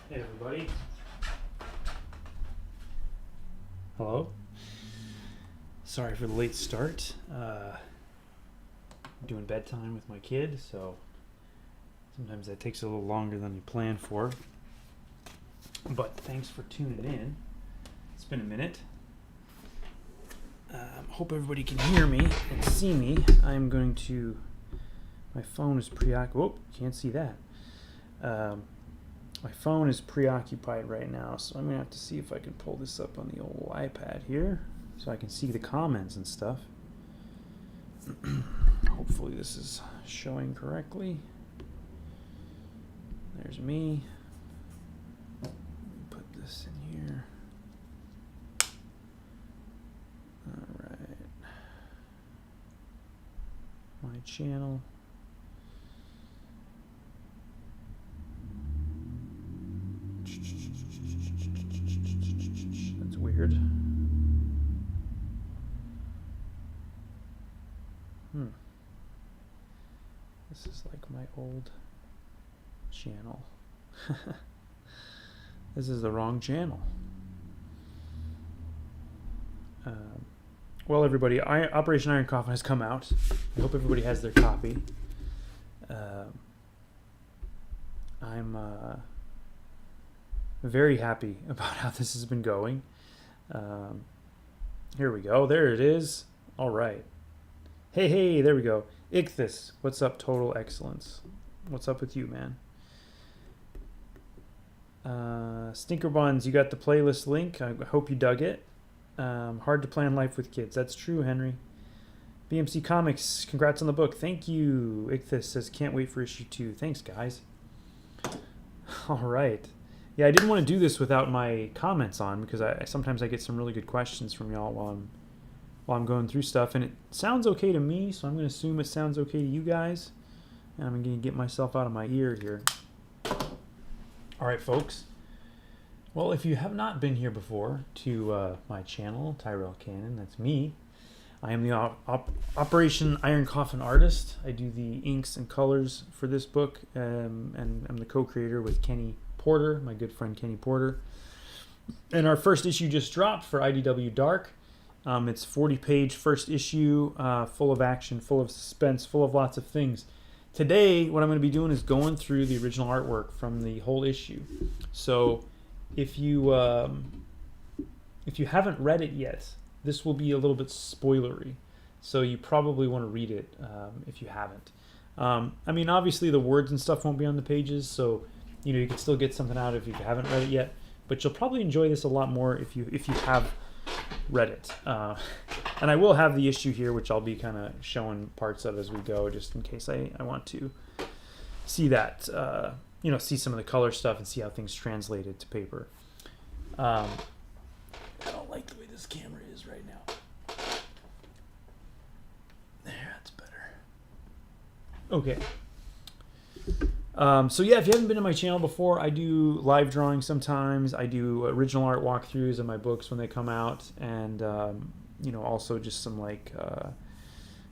Hey everybody. Hello. Sorry for the late start. Doing bedtime with my kid, so sometimes that takes a little longer than you plan for. But thanks for tuning in. It's been a minute. Hope everybody can hear me and see me. I'm going to... My phone is preoccupied. Oh, can't see that. My phone is preoccupied right now, so I'm going to have to see if I can pull this up on the old iPad here so I can see the comments and stuff. Hopefully this is showing correctly. There's me. Put this in here. Alright. My channel. That's weird. This is like my old channel. This is the wrong channel. Well, everybody, Operation Iron Coffin has come out. I hope everybody has their copy. I'm very happy about how this has been going. Here we go. There it is. All right. Hey, there we go. Ichthus, what's up, Total Excellence? What's up with you, man? Stinker Buns, you got the playlist link. I hope you dug it. Hard to plan life with kids. That's true, Henry. BMC Comics, congrats on the book. Thank you. Ichthus says, can't wait for issue 2. Thanks, guys. All right. Yeah, I didn't want to do this without my comments on because sometimes I get some really good questions from y'all while I'm going through stuff, and it sounds okay to me, so I'm going to assume it sounds okay to you guys. And I'm going to get myself out of my ear here. All right, folks. Well, if you have not been here before to my channel, Tyrell Cannon, that's me. I am the Operation Iron Coffin artist. I do the inks and colors for this book, and I'm the co-creator with Kenny Porter, my good friend Kenny Porter. And our first issue just dropped for IDW Dark. It's 40-page first issue, full of action, full of suspense, full of lots of things. Today, what I'm going to be doing is going through the original artwork from the whole issue. So, if you haven't read it yet, this will be a little bit spoilery. So you probably want to read it if you haven't. I mean, obviously the words and stuff won't be on the pages, so you can still get something out if you haven't read it yet. But you'll probably enjoy this a lot more if you have read it. And I will have the issue here, which I'll be kind of showing parts of as we go, just in case I want to see that, see some of the color stuff and see how things translated to paper. I don't like the way this camera is right now. There, that's better. Okay. So yeah, if you haven't been to my channel before, I do live drawing sometimes. I do original art walkthroughs of my books when they come out, and also just some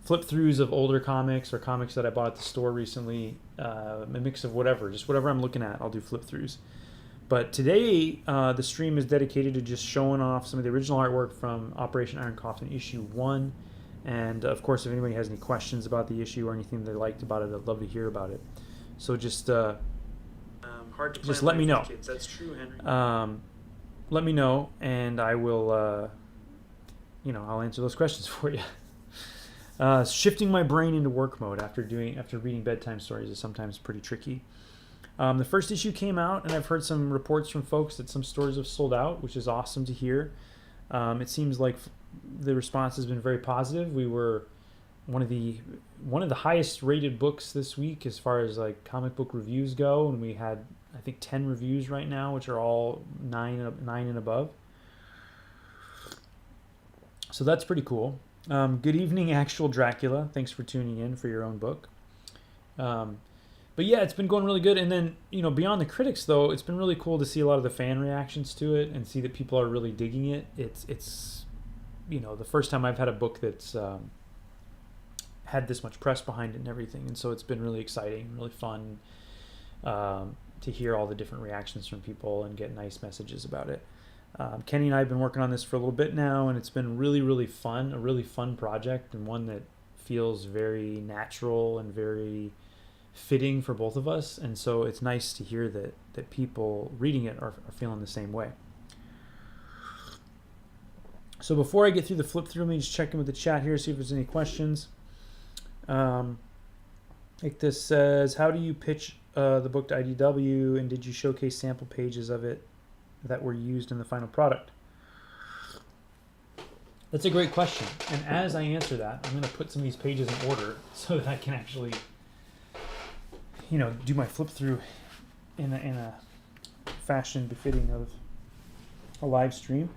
flip throughs of older comics or comics that I bought at the store recently. A mix of whatever I'm looking at, I'll do flip throughs. But today, the stream is dedicated to just showing off some of the original artwork from Operation Iron Coffin issue 1. And of course, if anybody has any questions about the issue or anything they liked about it, I'd love to hear about it. So just let me know. Kids. That's true, Henry. Let me know, and I will, I'll answer those questions for you. Shifting my brain into work mode after reading bedtime stories is sometimes pretty tricky. The first issue came out, and I've heard some reports from folks that some stores have sold out, which is awesome to hear. It seems like the response has been very positive. We were one of the highest rated books this week as far as comic book reviews go, and we had I think 10 reviews right now, which are all 9 and above. So that's pretty cool. Good evening, Actual Dracula. Thanks for tuning in for your own book. But yeah, it's been going really good. And then, beyond the critics, though, it's been really cool to see a lot of the fan reactions to it and see that people are really digging it. It's the first time I've had a book that's had this much press behind it and everything. And so it's been really exciting, really fun to hear all the different reactions from people and get nice messages about it. Kenny and I have been working on this for a little bit now, and it's been really, really fun, a really fun project, and one that feels very natural and very fitting for both of us. And so it's nice to hear that people reading it are feeling the same way. So before I get through the flip through, let me just check in with the chat here, see if there's any questions. Like this says, how do you pitch the book to IDW, and did you showcase sample pages of it that were used in the final product? That's a great question. And as I answer that, I'm going to put some of these pages in order so that I can actually, do my flip through in a fashion befitting of a live stream.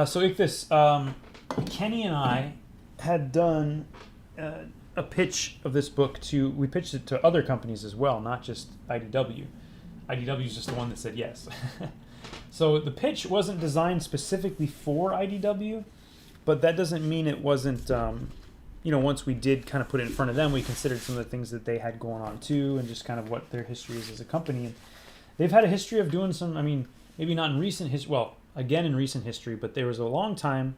So if this, Kenny and I had done a pitch of this book we pitched it to other companies as well, not just IDW. IDW is just the one that said yes. So the pitch wasn't designed specifically for IDW, but that doesn't mean it wasn't, once we did kind of put it in front of them, we considered some of the things that they had going on too, and just kind of what their history is as a company. And they've had a history of doing some, maybe not in recent history, well, again in recent history, but there was a long time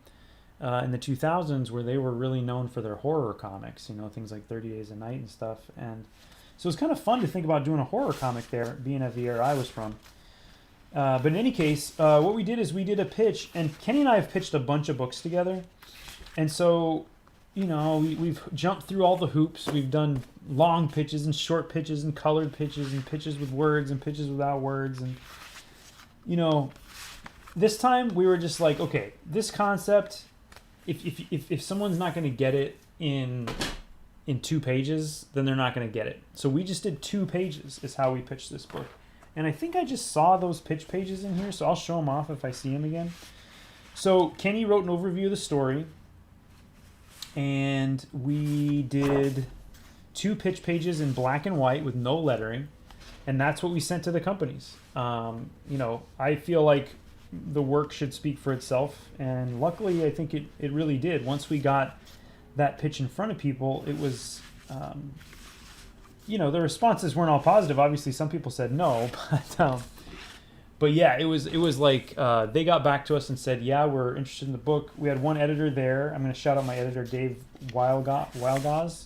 in the 2000s where they were really known for their horror comics, things like 30 Days a Night and stuff. And so it's kind of fun to think about doing a horror comic there, being at the era I was from. But in any case, what we did is we did a pitch, and Kenny and I have pitched a bunch of books together. And so, we've jumped through all the hoops. We've done long pitches and short pitches and colored pitches and pitches with words and pitches without words. And, this time we were just like, okay, this concept, if someone's not going to get it in 2 pages, then they're not going to get it. So we just did 2 pages is how we pitched this book. And I think I just saw those pitch pages in here, so I'll show them off if I see them again. So Kenny wrote an overview of the story, and we did 2 pitch pages in black and white with no lettering, and that's what we sent to the companies. I feel like the work should speak for itself, and luckily I think it really did. Once we got that pitch in front of people, it was, the responses weren't all positive. Obviously, some people said no, but yeah, it was like they got back to us and said, yeah, we're interested in the book. We had one editor there. I'm going to shout out my editor, Dave Wielgosz.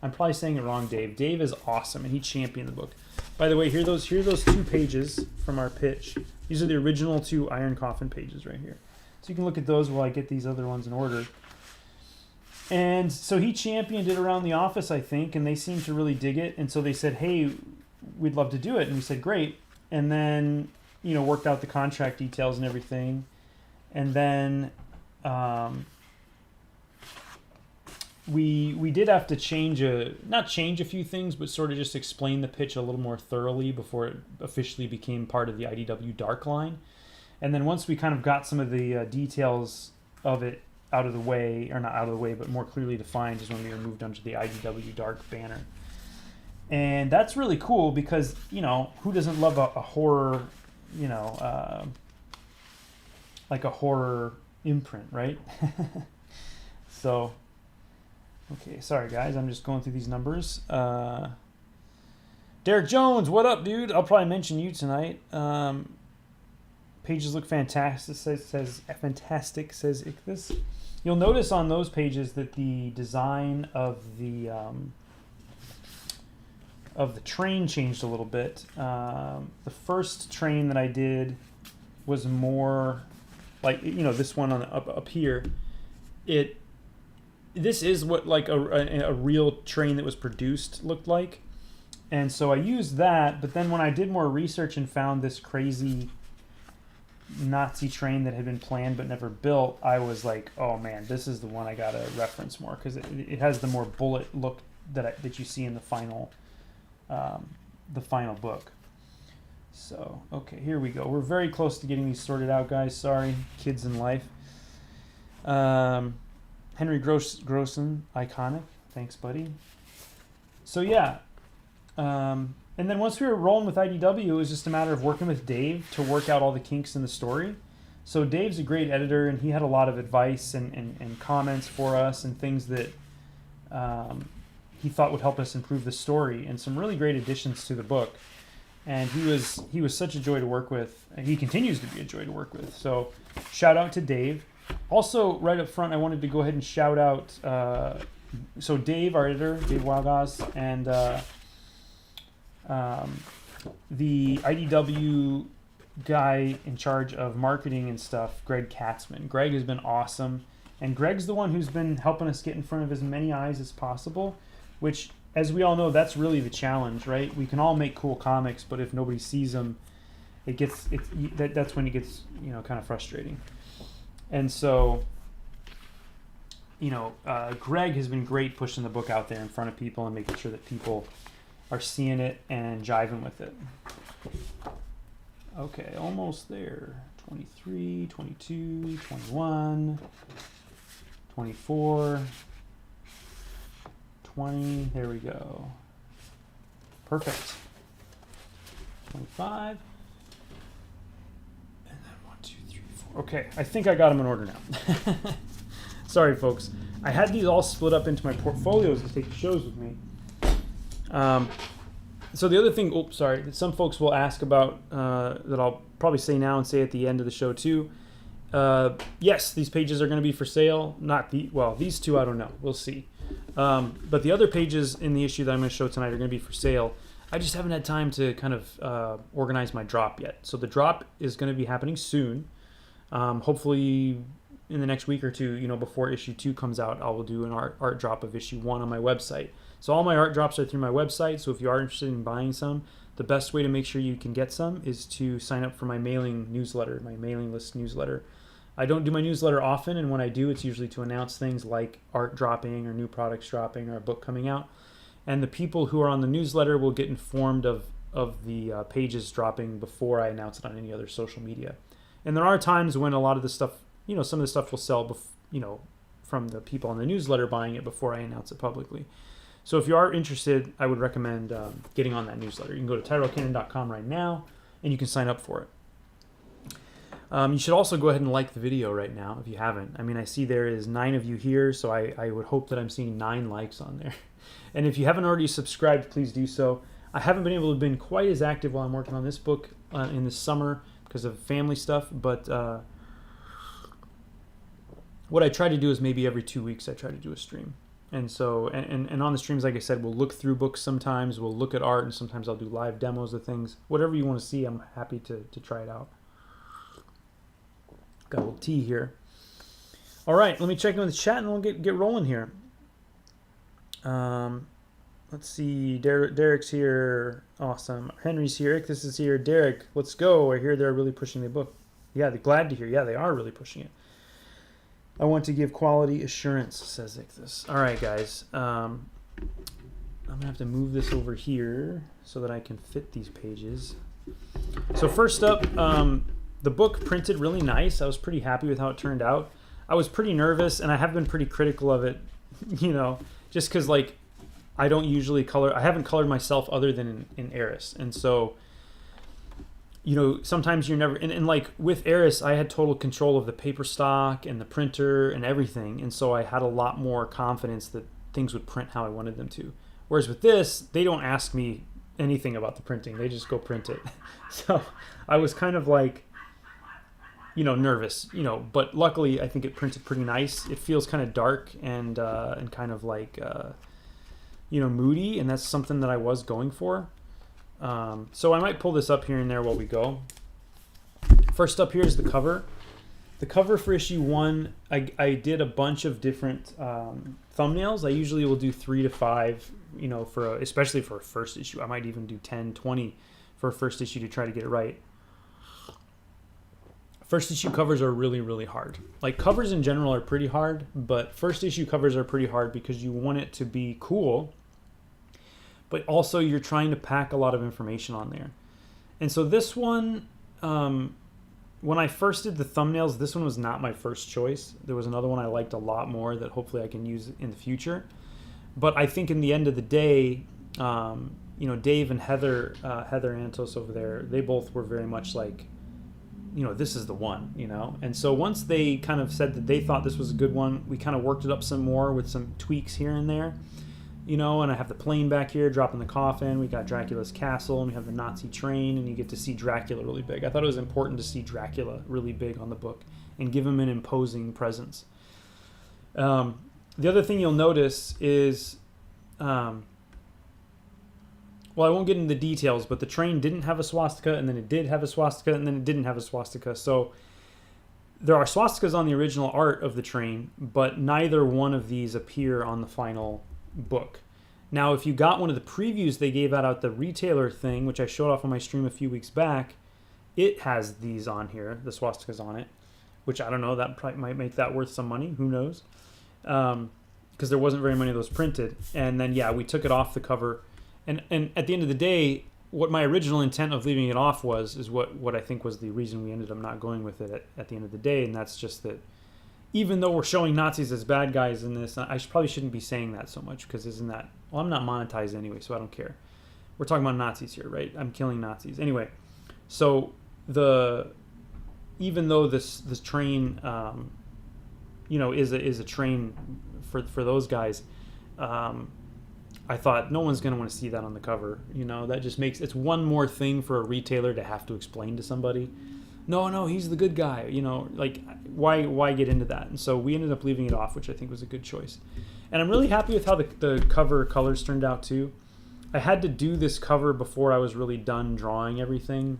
I'm probably saying it wrong, Dave. Dave is awesome, and he championed the book. By the way, here are those 2 pages from our pitch. These are the original 2 Iron Coffin pages right here. So you can look at those while I get these other ones in order. And so he championed it around the office, I think, and they seemed to really dig it. And so they said, hey, we'd love to do it. And we said, great. And then, worked out the contract details and everything. And then we did have to not change a few things, but sort of just explain the pitch a little more thoroughly before it officially became part of the IDW Dark line. And then once we kind of got some of the details of it out of the way, or not out of the way, but more clearly defined, is when we were moved under the IDW Dark banner. And that's really cool because, who doesn't love a horror, like a horror imprint, right? So, okay, sorry guys, I'm just going through these numbers. Derek Jones, what up, dude? I'll probably mention you tonight. Pages look fantastic, says Ichthus. You'll notice on those pages that the design of the train changed a little bit. The first train that I did was more like, this one on up here. This is what like a real train that was produced looked like. And so I used that, but then when I did more research and found this crazy Nazi train that had been planned but never built, I was like, oh man, this is the one I gotta reference more, because it has the more bullet look that you see in the final book. So okay, here we go. We're very close to getting these sorted out, guys. Sorry, kids in life. Henry Grossen, iconic. Thanks, buddy. So yeah. And then once we were rolling with IDW, it was just a matter of working with Dave to work out all the kinks in the story. So Dave's a great editor, and he had a lot of advice and comments for us and things that he he thought would help us improve the story, and some really great additions to the book. And he was such a joy to work with. And he continues to be a joy to work with. So shout out to Dave. Also, right up front, I wanted to go ahead and shout out. So Dave, our editor, Dave Wielgosz, and the IDW guy in charge of marketing and stuff, Greg Katzman. Greg has been awesome. And Greg's the one who's been helping us get in front of as many eyes as possible, which, as we all know, that's really the challenge, right? We can all make cool comics, but if nobody sees them, that's when it gets, kind of frustrating. And so, Greg has been great pushing the book out there in front of people and making sure that people are seeing it and jiving with it. Okay, almost there. 23, 22, 21, 24, 20. There we go. Perfect. 25. And then 1, 2, 3, 4. Okay, I think I got them in order now. Sorry, folks. I had these all split up into my portfolios to take the shows with me. So the other thing, that some folks will ask about, that I'll probably say now and say at the end of the show too. Yes, these pages are going to be for sale. These two, I don't know. We'll see. But the other pages in the issue that I'm going to show tonight are going to be for sale. I just haven't had time to kind of organize my drop yet. So the drop is going to be happening soon. Hopefully in the next week or two, before issue 2 comes out, I will do an art drop of issue 1 on my website. So all my art drops are through my website. So if you are interested in buying some, the best way to make sure you can get some is to sign up for my mailing newsletter, my mailing list newsletter. I don't do my newsletter often, and when I do, it's usually to announce things like art dropping or new products dropping or a book coming out. And the people who are on the newsletter will get informed of the pages dropping before I announce it on any other social media. And there are times when a lot of the stuff, some of the stuff will sell, from the people on the newsletter buying it before I announce it publicly. So if you are interested, I would recommend getting on that newsletter. You can go to tyrellcannon.com right now, and you can sign up for it. You should also go ahead and like the video right now if you haven't. I mean, I see there is 9 of you here, so I would hope that I'm seeing 9 likes on there. And if you haven't already subscribed, please do so. I haven't been able to be quite as active while I'm working on this book in the summer because of family stuff, but what I try to do is maybe every 2 weeks I try to do a stream. And so, and on the streams, like I said, we'll look through books sometimes, we'll look at art, and sometimes I'll do live demos of things. Whatever you want to see, I'm happy to try it out. Got a little tea here. All right, let me check in with the chat and we'll get rolling here. Let's see, Derek's here. Awesome. Henry's here. This is here. Derek, let's go. I hear they're really pushing the book. Yeah, they're glad to hear. Yeah, they are really pushing it. I want to give quality assurance, says Ichthus. All right, guys. I'm going to have to move this over here so that I can fit these pages. So first up, the book printed really nice. I was pretty happy with how it turned out. I was pretty nervous, and I have been pretty critical of it, just because, I don't usually color. I haven't colored myself other than in Eris. And so, sometimes you're never... And with Eris, I had total control of the paper stock and the printer and everything. And so I had a lot more confidence that things would print how I wanted them to. Whereas with this, they don't ask me anything about the printing. They just go print it. So I was kind of nervous, but luckily I think it printed pretty nice. It feels kind of dark and kind of moody, and that's something that I was going for. So I might pull this up here and there while we go. First up here is the cover. The cover for issue 1, I did a bunch of different thumbnails. I usually will do 3 to 5, especially for a first issue. I might even do 10, 20 for a first issue to try to get it right. First issue covers are really, really hard. Covers in general are pretty hard, but first issue covers are pretty hard because you want it to be cool, but also you're trying to pack a lot of information on there. And so this one, when I first did the thumbnails, this one was not my first choice. There was another one I liked a lot more that hopefully I can use in the future. But I think in the end of the day, Dave and Heather Antos over there, they both were very much this is the one, And so once they kind of said that they thought this was a good one, we kind of worked it up some more with some tweaks here and there. and I have the plane back here dropping the coffin. We got Dracula's castle, and we have the Nazi train, and you get to see Dracula really big. I thought it was important to see Dracula really big on the book and give him an imposing presence. The other thing you'll notice is, well, I won't get into the details, but the train didn't have a swastika, and then it did have a swastika, and then it didn't have a swastika. So there are swastikas on the original art of the train, but neither one of these appear on the final book. Now, if you got one of the previews they gave out at the retailer thing, which I showed off on my stream a few weeks back, it has these on here, the swastikas on it, which I don't know, that probably might make that worth some money. Who knows? Because there wasn't very many of those printed. And then, yeah, we took it off the cover. And at the end of the day, what my original intent of leaving it off is what I think was the reason we ended up not going with it at the end of the day. And that's just that even though we're showing Nazis as bad guys in this, I probably shouldn't be saying that so much, because isn't that... Well, I'm not monetized anyway, so I don't care. We're talking about Nazis here, right? I'm killing Nazis. Anyway, so even though this train, is a train for those guys, I thought no one's going to want to see that on the cover. That just makes... It's one more thing for a retailer to have to explain to somebody. No, he's the good guy. Why get into that? And so we ended up leaving it off, which I think was a good choice. And I'm really happy with how the cover colors turned out too. I had to do this cover before I was really done drawing everything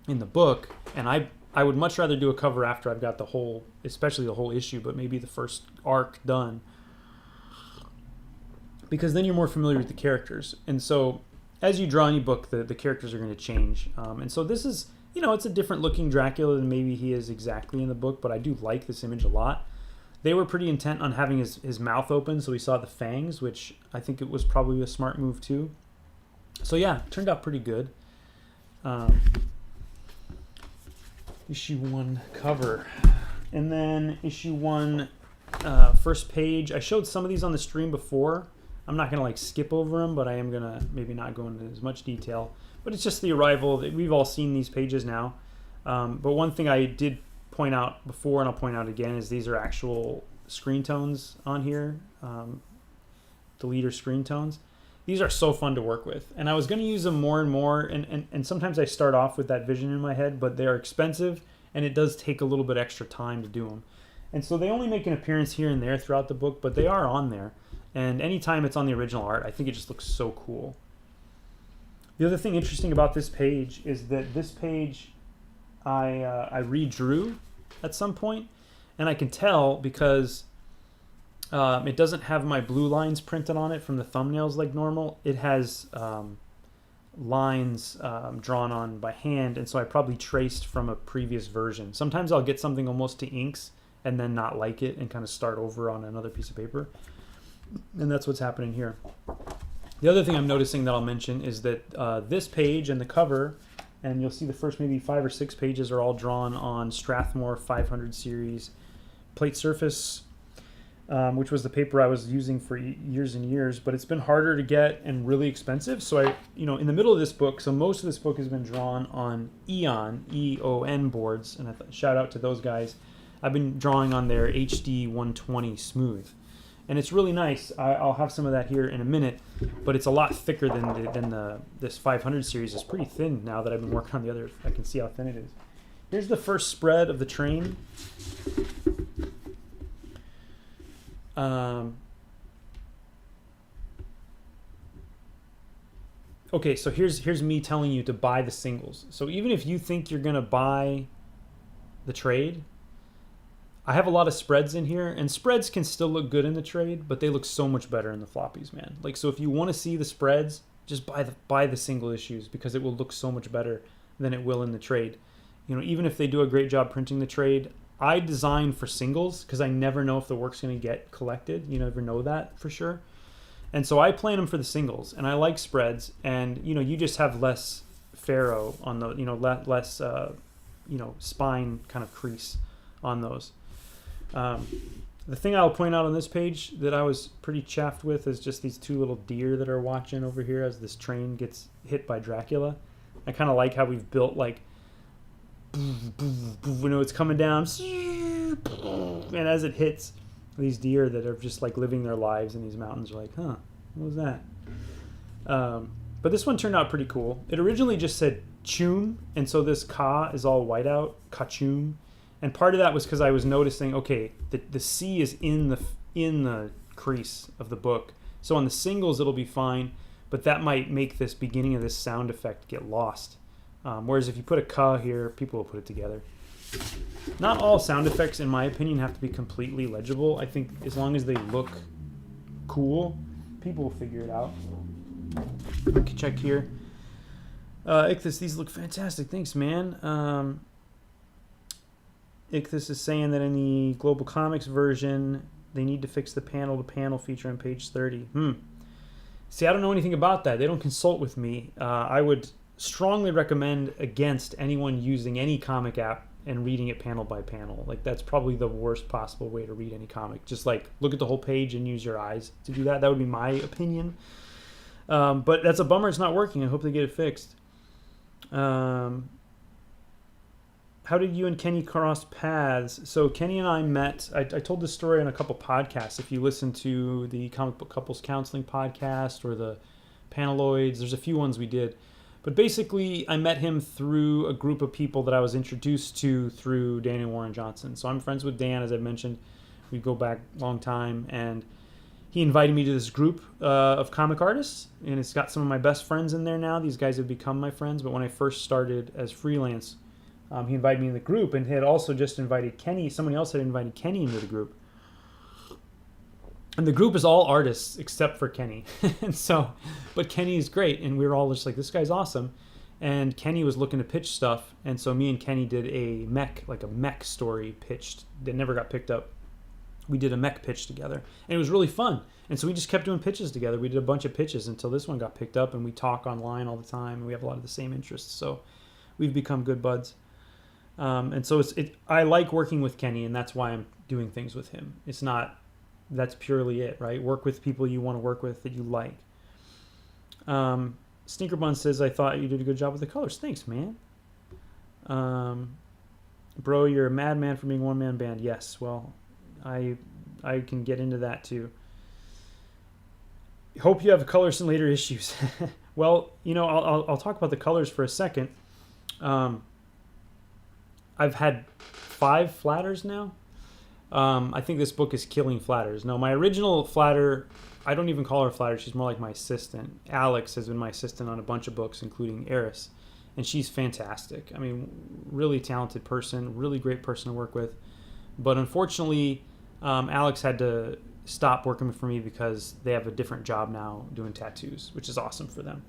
in the book, and I would much rather do a cover after I've got especially the whole issue, but maybe the first arc done, because then you're more familiar with the characters. And so as you draw any book, the characters are going to change. And so this is, it's a different looking Dracula than maybe he is exactly in the book, but I do like this image a lot. They were pretty intent on having his mouth open, so we saw the fangs, which I think it was probably a smart move too. So yeah, it turned out pretty good. Issue 1 cover. And then issue 1 first page. I showed some of these on the stream before. I'm not going to skip over them, but I am going to maybe not go into as much detail. But it's just the arrival. We've all seen these pages now. But one thing I did point out before, and I'll point out again, is these are actual screen tones on here. The leader screen tones. These are so fun to work with. And I was going to use them more and more. And sometimes I start off with that vision in my head, but they are expensive, and it does take a little bit extra time to do them. And so they only make an appearance here and there throughout the book, but they are on there. And anytime it's on the original art, I think it just looks so cool. The other thing interesting about this page is that this page I redrew at some point, and I can tell because it doesn't have my blue lines printed on it from the thumbnails like normal. It has lines drawn on by hand, and so I probably traced from a previous version. Sometimes I'll get something almost to inks and then not like it and kind of start over on another piece of paper. And that's what's happening here. The other thing I'm noticing that I'll mention is that this page and the cover, and you'll see the first maybe 5 or 6 pages are all drawn on Strathmore 500 series plate surface, which was the paper I was using for years and years, but it's been harder to get and really expensive. So in the middle of this book, so most of this book has been drawn on Eon, E-O-N boards, and shout out to those guys. I've been drawing on their HD 120 smooth. And it's really nice. I'll have some of that here in a minute, but it's a lot thicker than this 500 series. It's pretty thin now that I've been working on the other. I can see how thin it is. Here's the first spread of the train. Okay, so here's me telling you to buy the singles. So even if you think you're gonna buy the trade, I have a lot of spreads in here, and spreads can still look good in the trade, but they look so much better in the floppies, man. So if you want to see the spreads, just buy the single issues, because it will look so much better than it will in the trade. Even if they do a great job printing the trade, I design for singles because I never know if the work's going to get collected. You never know that for sure. And so I plan them for the singles, and I like spreads, and you just have less faro on the, less spine kind of crease on those. The thing I'll point out on this page that I was pretty chuffed with is just these 2 little deer that are watching over here as this train gets hit by Dracula. I kind of like how we've built it's coming down, and as it hits, these deer that are just living their lives in these mountains are like, huh, What was that? But this one turned out pretty cool. It originally just said Chum, and so this Ka is all white out, Kachum. And part of that was because I was noticing, okay, the C is in the crease of the book. So on the singles it'll be fine, but that might make this beginning of this sound effect get lost. Whereas if you put a Ka here, people will put it together. Not all sound effects, in my opinion, have to be completely legible. I think as long as they look cool, people will figure it out. Check here. Ichthus, these look fantastic. Thanks, man. Ichthus is saying that in the Global Comics version, they need to fix the panel-to-panel feature on page 30. See, I don't know anything about that. They don't consult with me. I would strongly recommend against anyone using any comic app and reading it panel by panel. Like, that's probably the worst possible way to read any comic. Just like look at the whole page and use your eyes to do that. That would be my opinion. But that's a bummer it's not working. I hope they get it fixed. How did you and Kenny cross paths? So Kenny and I met, I told this story on a couple podcasts. If you listen to the Comic Book Couples Counseling podcast or the Paneloids, there's a few ones we did. But basically, I met him through a group of people that I was introduced to through Dan and Warren Johnson. So I'm friends with Dan, as I mentioned. We go back a long time. And he invited me to this group of comic artists. And it's got some of my best friends in there now. These guys have become my friends. But when I first started as freelance, he invited me in the group. And he had also just invited Kenny. Somebody else had invited Kenny into the group. And the group is all artists except for Kenny. And so, but Kenny is great. And we were all just like, this guy's awesome. And Kenny was looking to pitch stuff. And so me and Kenny did a mech story pitched that never got picked up. We did a mech pitch together. And it was really fun. And so we just kept doing pitches together. We did a bunch of pitches until this one got picked up. And we talk online all the time. And we have a lot of the same interests. So we've become good buds. And so I like working with Kenny. And that's why I'm doing things with him. It's not... That's purely it, right? Work with people you want to work with that you like. Sneakerbun says, I thought you did a good job with the colors. Thanks, man. Bro, you're a madman for being one-man band. Yes, well, I can get into that too. Hope you have colors in later issues. Well, you know, I'll talk about the colors for a second. I've had 5 flatters now. I think this book is killing flatters. No, my original flatter, I don't even call her flatter. She's more like my assistant. Alex has been my assistant on a bunch of books, including Eris. And she's fantastic. I mean, really talented person, really great person to work with. But unfortunately, Alex had to stop working for me because they have a different job now doing tattoos, which is awesome for them.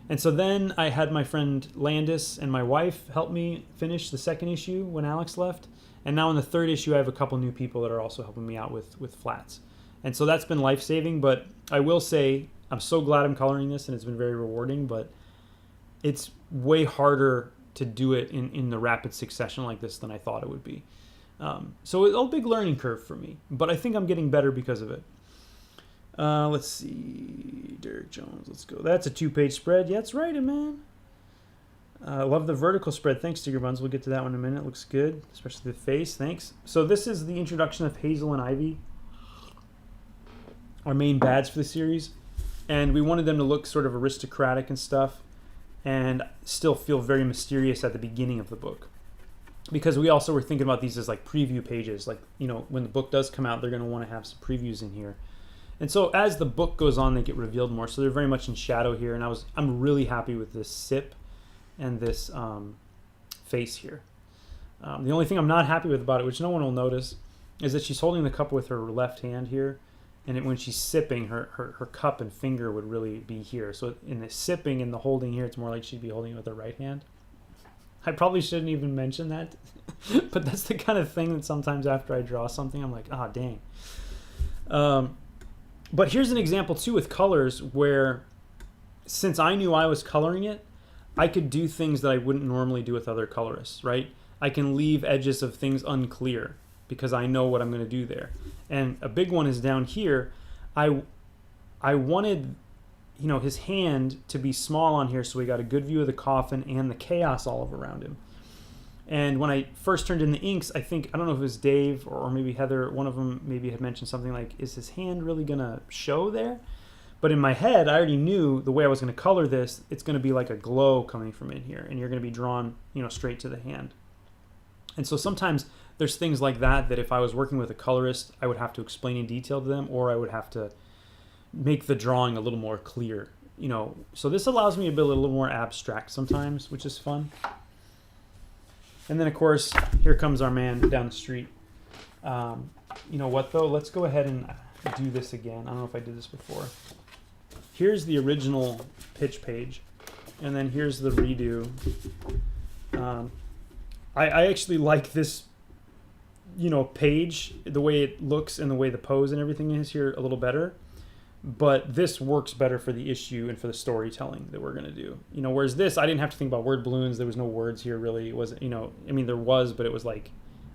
And so then I had my friend Landis and my wife help me finish the 2nd issue when Alex left. And now in the 3rd issue, I have a couple new people that are also helping me out with flats. And so that's been life-saving. But I will say, I'm so glad I'm coloring this, and it's been very rewarding. But it's way harder to do it in the rapid succession like this than I thought it would be. So it's a big learning curve for me. But I think I'm getting better because of it. Let's see. Derek Jones, let's go. That's a 2-page spread. Yeah, that's right, man. I love the vertical spread. Thanks, Sticker Buns. We'll get to that one in a minute. Looks good, especially the face. Thanks. So this is the introduction of Hazel and Ivy, our main bads for the series. And we wanted them to look sort of aristocratic and stuff and still feel very mysterious at the beginning of the book. Because we also were thinking about these as like preview pages. Like, you know, when the book does come out, they're going to want to have some previews in here. And so as the book goes on, they get revealed more. So they're very much in shadow here. And I'm really happy with this sip and this face here. The only thing I'm not happy with about it, which no one will notice, is that she's holding the cup with her left hand here. And when she's sipping, her cup and finger would really be here. So in the sipping and the holding here, it's more like she'd be holding it with her right hand. I probably shouldn't even mention that. But that's the kind of thing that sometimes after I draw something, I'm like, ah, dang. But here's an example, too, with colors where since I knew I was coloring it, I could do things that I wouldn't normally do with other colorists, right? I can leave edges of things unclear because I know what I'm going to do there. And a big one is down here. I wanted, you know, his hand to be small on here so we got a good view of the coffin and the chaos all around him. And when I first turned in the inks, I don't know if it was Dave or maybe Heather, one of them maybe had mentioned something like, is his hand really going to show there? But in my head, I already knew the way I was going to color this, it's going to be like a glow coming from in here, and you're going to be drawn, straight to the hand. And so sometimes there's things like that if I was working with a colorist, I would have to explain in detail to them, or I would have to make the drawing a little more clear, So this allows me to be a little more abstract sometimes, which is fun. And then, of course, here comes our man down the street. You know what, though? Let's go ahead and do this again. I don't know if I did this before. Here's the original pitch page, and then here's the redo. I actually like this, page, the way it looks and the way the pose and everything is here a little better. But this works better for the issue and for the storytelling that we're going to do. Whereas this, I didn't have to think about word balloons. There was no words here, really. It wasn't, there was, but it was like,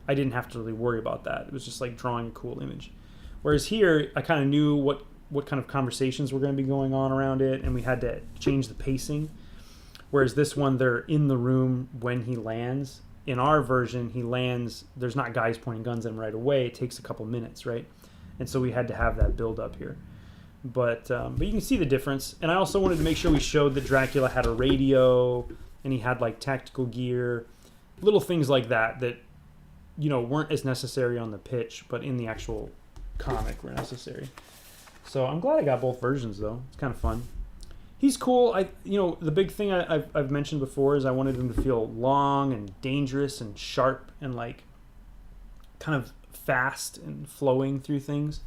I didn't have to really worry about that. It was just like drawing a cool image. Whereas here, I kind of knew what kind of conversations were going to be going on around it, and we had to change the pacing. Whereas this one, they're in the room when he lands. In our version, he lands, there's not guys pointing guns at him right away. It takes a couple minutes, right? And so we had to have that build up here. But you can see the difference. And I also wanted to make sure we showed that Dracula had a radio, and he had like tactical gear, little things like that weren't as necessary on the pitch, but in the actual comic were necessary. So I'm glad I got both versions, though. It's kind of fun. He's cool. The big thing I've mentioned before is I wanted him to feel long and dangerous and sharp and like kind of fast and flowing through things.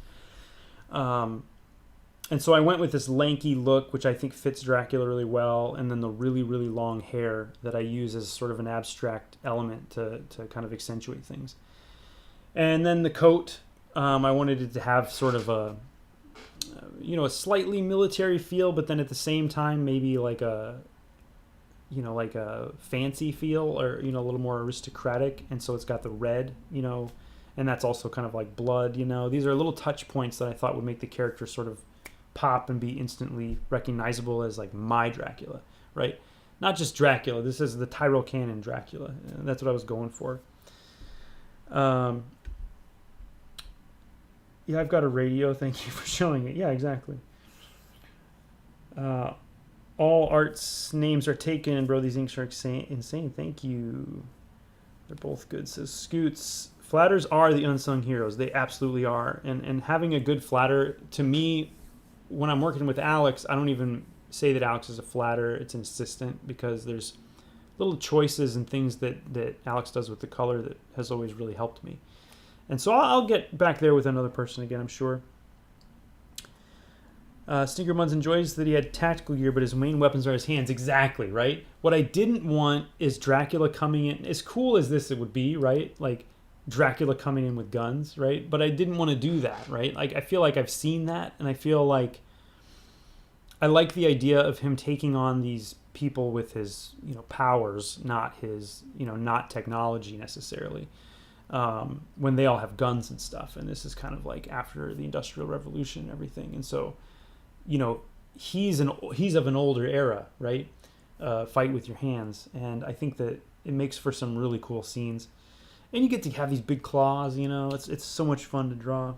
And so I went with this lanky look, which I think fits Dracula really well, and then the really, really long hair that I use as sort of an abstract element to kind of accentuate things. And then the coat, I wanted it to have sort of a slightly military feel, but then at the same time maybe like a fancy feel, or a little more aristocratic. And so it's got the red, and that's also kind of like blood. These are little touch points that I thought would make the character sort of pop and be instantly recognizable as like my Dracula, right? Not just Dracula. This is the Tyrell Cannon Dracula. That's what I was going for. Yeah, I've got a radio. Thank you for showing it. Yeah, exactly. All arts names are taken, bro. These inks are insane. Thank you. They're both good. Says Scoots. Flatters are the unsung heroes. They absolutely are. And having a good flatter, to me, when I'm working with Alex, I don't even say that Alex is a flatter. It's an assistant, because there's little choices and things that Alex does with the color that has always really helped me. And so I'll get back there with another person again, I'm sure. Stinker Buns enjoys that he had tactical gear, but his main weapons are his hands. Exactly, right? What I didn't want is Dracula coming in. As cool as this it would be, right? Like Dracula coming in with guns, right? But I didn't want to do that, right? Like I feel like I've seen that, and I feel like I like the idea of him taking on these people with his, powers, not his, not technology necessarily. When they all have guns and stuff, and this is kind of like after the Industrial Revolution and everything, and so, he's of an older era, right? Fight with your hands, and I think that it makes for some really cool scenes, and you get to have these big claws. It's so much fun to draw.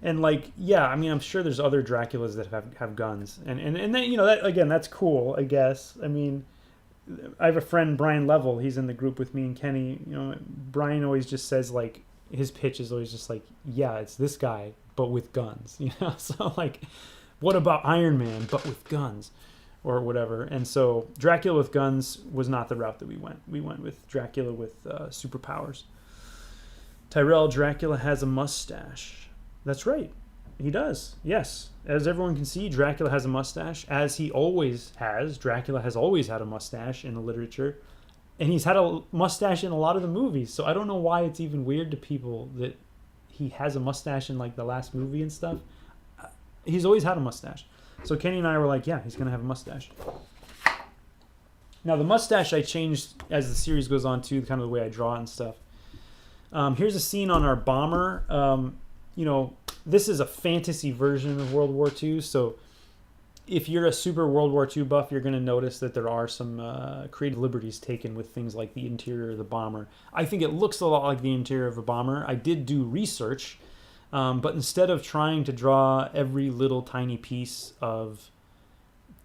And like, yeah, I mean, I'm sure there's other Draculas that have guns, and then that again, that's cool, I guess. I mean, I have a friend, Brian Level. He's in the group with me and Kenny. Brian always just says, like, his pitch is always just like, yeah, it's this guy, but with guns. So like, what about Iron Man, but with guns, or whatever. And so Dracula with guns was not the route that we went. We went with Dracula with superpowers. Tyrell Dracula has a mustache. That's right. He does. Yes. As everyone can see, Dracula has a mustache, as he always has. Dracula has always had a mustache in the literature. And he's had a mustache in a lot of the movies. So I don't know why it's even weird to people that he has a mustache in like the last movie and stuff. He's always had a mustache. So Kenny and I were like, yeah, he's going to have a mustache. Now the mustache I changed as the series goes on too, kind of the way I draw it and stuff. Here's a scene on our bomber. This is a fantasy version of World War II, so if you're a super World War II buff, you're going to notice that there are some creative liberties taken with things like the interior of the bomber. I think it looks a lot like the interior of a bomber. I did do research But instead of trying to draw every little tiny piece of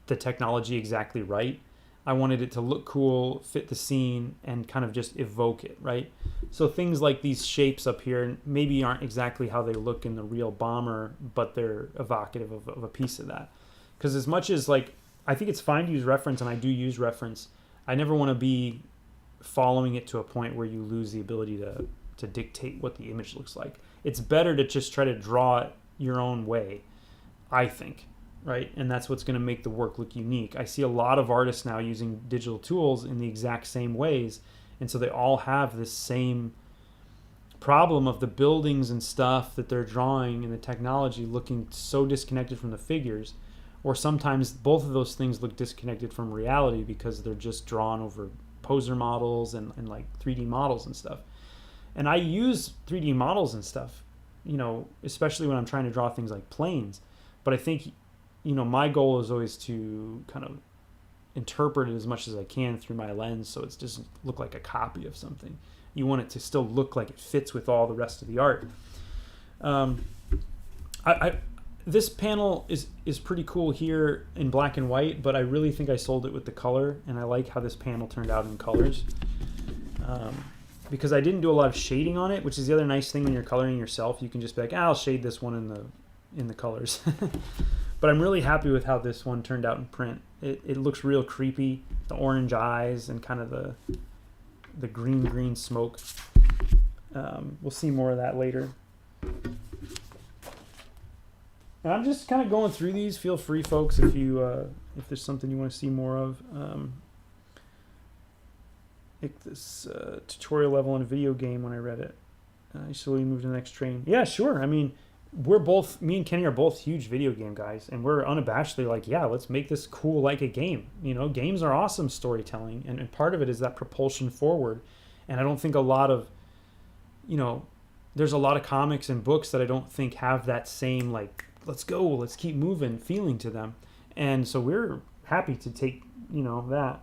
the technology exactly right, I wanted it to look cool, fit the scene, and kind of just evoke it, right? So things like these shapes up here maybe aren't exactly how they look in the real bomber, but they're evocative of a piece of that. Because as much as, like, I think it's fine to use reference, and I do use reference, I never want to be following it to a point where you lose the ability to dictate what the image looks like. It's better to just try to draw it your own way, I think, right? And that's what's going to make the work look unique. I see a lot of artists now using digital tools in the exact same ways, and so they all have this same problem of the buildings and stuff that they're drawing and the technology looking so disconnected from the figures, or sometimes both of those things look disconnected from reality because they're just drawn over poser models and like 3D models and stuff. And I use 3D models and stuff, you know, especially when I'm trying to draw things like planes. But I think, you know, my goal is always to kind of interpret it as much as I can through my lens, so it doesn't look like a copy of something. You want it to still look like it fits with all the rest of the art. This panel is pretty cool here in black and white, but I really think I sold it with the color, and I like how this panel turned out in colors. Because I didn't do a lot of shading on it, which is the other nice thing when you're coloring yourself. You can just be like, I'll shade this one in the colors. But I'm really happy with how this one turned out in print. It looks real creepy, the orange eyes and kind of the green smoke. We'll see more of that later. And I'm just kind of going through these. Feel free, folks, if there's something you want to see more of. Like this tutorial level in a video game when I read it. I slowly moved to the next train. Yeah, sure. I mean, me and Kenny are both huge video game guys, and we're unabashedly like, yeah, let's make this cool like a game. You know, games are awesome storytelling, and part of it is that propulsion forward. And I don't think a lot of, you know, there's a lot of comics and books that I don't think have that same, like, let's go, let's keep moving feeling to them. And so we're happy to take, you know, that.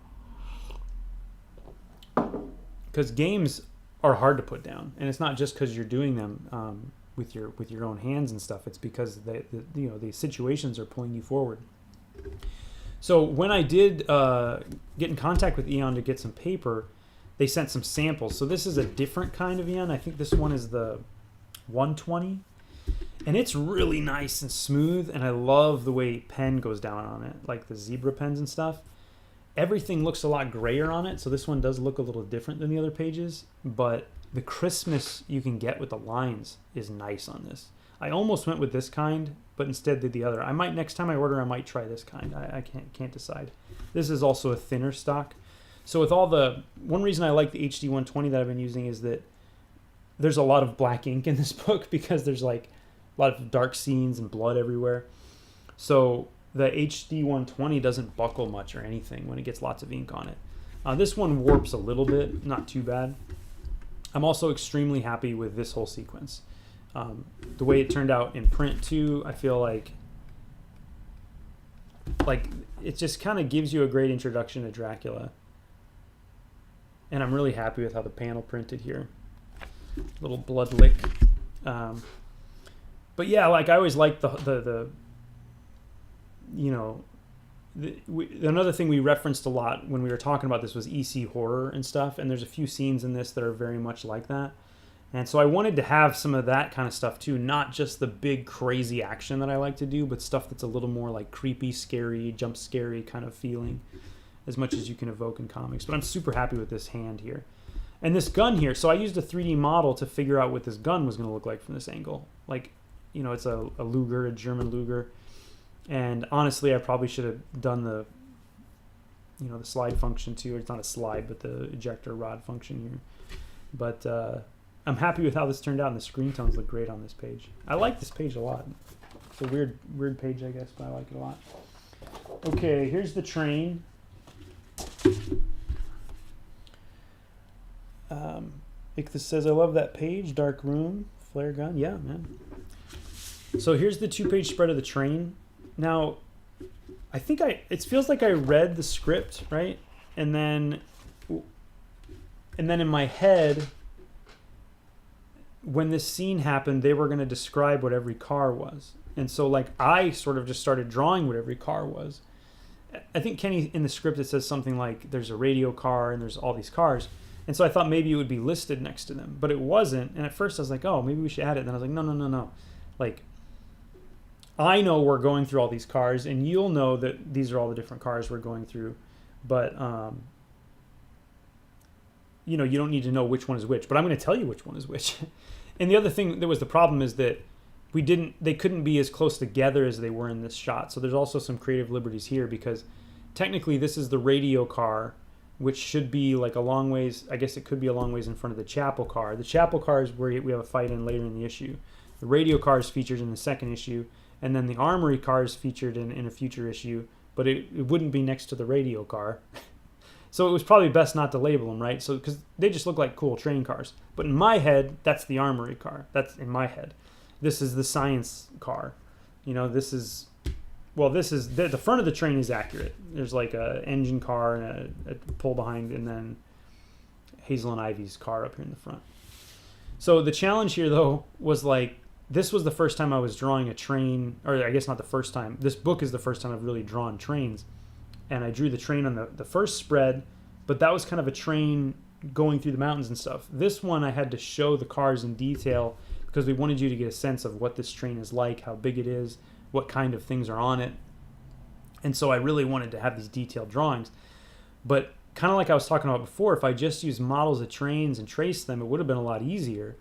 Because games are hard to put down, and it's not just because you're doing them with your own hands and stuff. It's because the situations are pulling you forward. So when I did get in contact with Eon to get some paper, they sent some samples. So this is a different kind of Eon. I think this one is the 120, and it's really nice and smooth. And I love the way pen goes down on it, like the zebra pens and stuff. Everything looks a lot grayer on it, so this one does look a little different than the other pages, but the crispness you can get with the lines is nice on this. I almost went with this kind, but instead did the other. I might, next time I order, I might try this kind. I can't decide. This is also a thinner stock. So with all one reason I like the HD 120 that I've been using is that there's a lot of black ink in this book because there's like a lot of dark scenes and blood everywhere. So the HD 120 doesn't buckle much or anything when it gets lots of ink on it. This one warps a little bit, not too bad. I'm also extremely happy with this whole sequence. The way it turned out in print too, I feel like it just kind of gives you a great introduction to Dracula. And I'm really happy with how the panel printed here. Little blood lick. But yeah, like I always liked the you know, another thing we referenced a lot when we were talking about this was EC horror and stuff, and there's a few scenes in this that are very much like that. And so I wanted to have some of that kind of stuff too, not just the big crazy action that I like to do, but stuff that's a little more like creepy, scary, jump scary kind of feeling, as much as you can evoke in comics. But I'm super happy with this hand here. And this gun here, so I used a 3D model to figure out what this gun was going to look like from this angle. Like, you know, it's a Luger, a German Luger. And honestly, I probably should have done the slide function too. It's not a slide, but the ejector rod function here. But I'm happy with how this turned out, and the screen tones look great on this page. I like this page a lot. It's a weird page, I guess, but I like it a lot. Okay, here's the train. Ichthus says, I love that page, dark room, flare gun. Yeah, man. So here's the 2-page spread of the train. Now, I think it feels like I read the script, right? And then in my head, when this scene happened, they were going to describe what every car was. And so like I sort of just started drawing what every car was. I think Kenny in the script, it says something like there's a radio car and there's all these cars. And so I thought maybe it would be listed next to them, but it wasn't. And at first I was like, oh, maybe we should add it. And then I was like, no. Like, I know we're going through all these cars, and you'll know that these are all the different cars we're going through. But, you know, you don't need to know which one is which. But I'm going to tell you which one is which. And the other thing that was the problem is that they couldn't be as close together as they were in this shot. So there's also some creative liberties here, because technically this is the radio car, which should be like a long ways, I guess it could be a long ways in front of the chapel car. The chapel car is where we have a fight in later in the issue. The radio car is featured in the second issue, and then the armory car is featured in a future issue, but it wouldn't be next to the radio car. So it was probably best not to label them, right? So because they just look like cool train cars. But in my head, that's the armory car. That's in my head. This is the science car. You know, this is the front of the train is accurate. There's like a engine car and a pull behind, and then Hazel and Ivy's car up here in the front. So the challenge here, though, was like, this was the first time I was drawing a train, or I guess not the first time. This book is the first time I've really drawn trains. And I drew the train on the first spread, but that was kind of a train going through the mountains and stuff. This one I had to show the cars in detail because we wanted you to get a sense of what this train is like, how big it is, what kind of things are on it. And so I really wanted to have these detailed drawings. But kind of like I was talking about before, if I just used models of trains and traced them, it would have been a lot easier.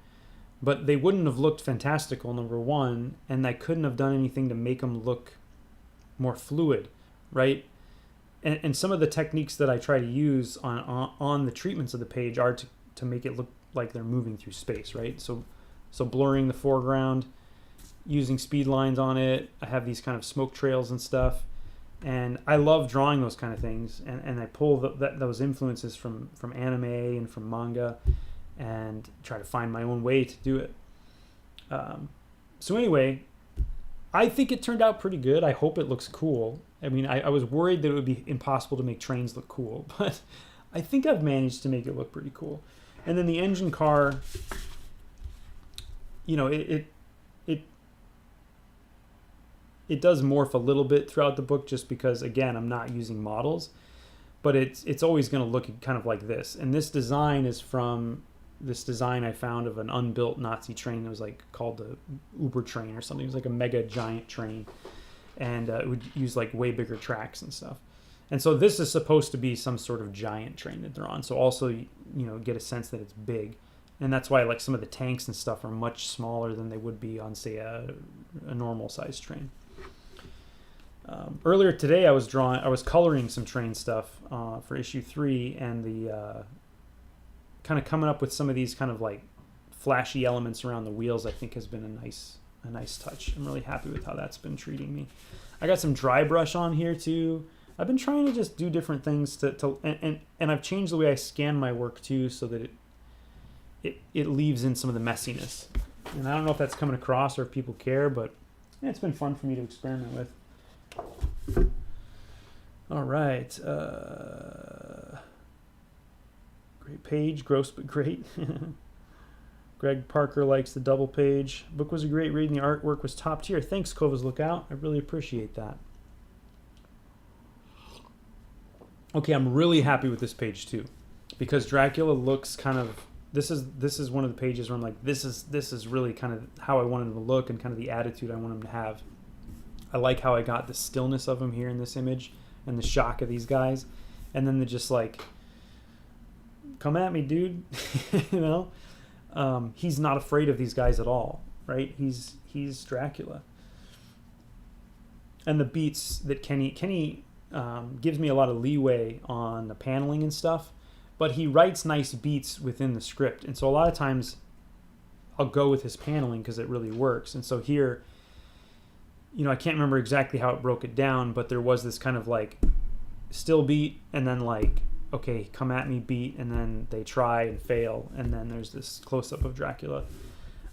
But they wouldn't have looked fantastical, number one, and I couldn't have done anything to make them look more fluid, right? And some of the techniques that I try to use on the treatments of the page are to make it look like they're moving through space, right? So blurring the foreground, using speed lines on it. I have these kind of smoke trails and stuff. And I love drawing those kind of things. And I pull those influences from anime and from manga and try to find my own way to do it. So anyway, I think it turned out pretty good. I hope it looks cool. I mean, I was worried that it would be impossible to make trains look cool, but I think I've managed to make it look pretty cool. And then the engine car, you know, it does morph a little bit throughout the book just because, again, I'm not using models, but it's always going to look kind of like this. And this design is from this design I found of an unbuilt Nazi train that was like called the Uber train or something. It was like a mega giant train. And it would use like way bigger tracks and stuff. And so this is supposed to be some sort of giant train that they're on. So also, you know, get a sense that it's big. And that's why like some of the tanks and stuff are much smaller than they would be on, say, a normal sized train. Earlier today, I was coloring some train stuff for issue 3, and the kind of coming up with some of these kind of like flashy elements around the wheels, I think has been a nice touch. I'm really happy with how that's been treating me. I got some dry brush on here too. I've been trying to just do different things and I've changed the way I scan my work too, so that it leaves in some of the messiness. And I don't know if that's coming across or if people care, but yeah, it's been fun for me to experiment with. All right. Great page, gross but great. Greg Parker likes the double page. Book was a great read and the artwork was top tier. Thanks, Kova's Lookout. I really appreciate that. Okay, I'm really happy with this page too, because Dracula looks kind of. This is one of the pages where I'm like, this is really kind of how I want him to look and kind of the attitude I want him to have. I like how I got the stillness of him here in this image and the shock of these guys, and then the just like, come at me, dude. You know. He's not afraid of these guys at all, right? He's Dracula. And the beats that Kenny gives me a lot of leeway on the paneling and stuff, but he writes nice beats within the script. And so a lot of times I'll go with his paneling because it really works. And so here, you know, I can't remember exactly how it broke it down, but there was this kind of like still beat and then like, okay, come at me beat, and then they try and fail, and then there's this close-up of Dracula.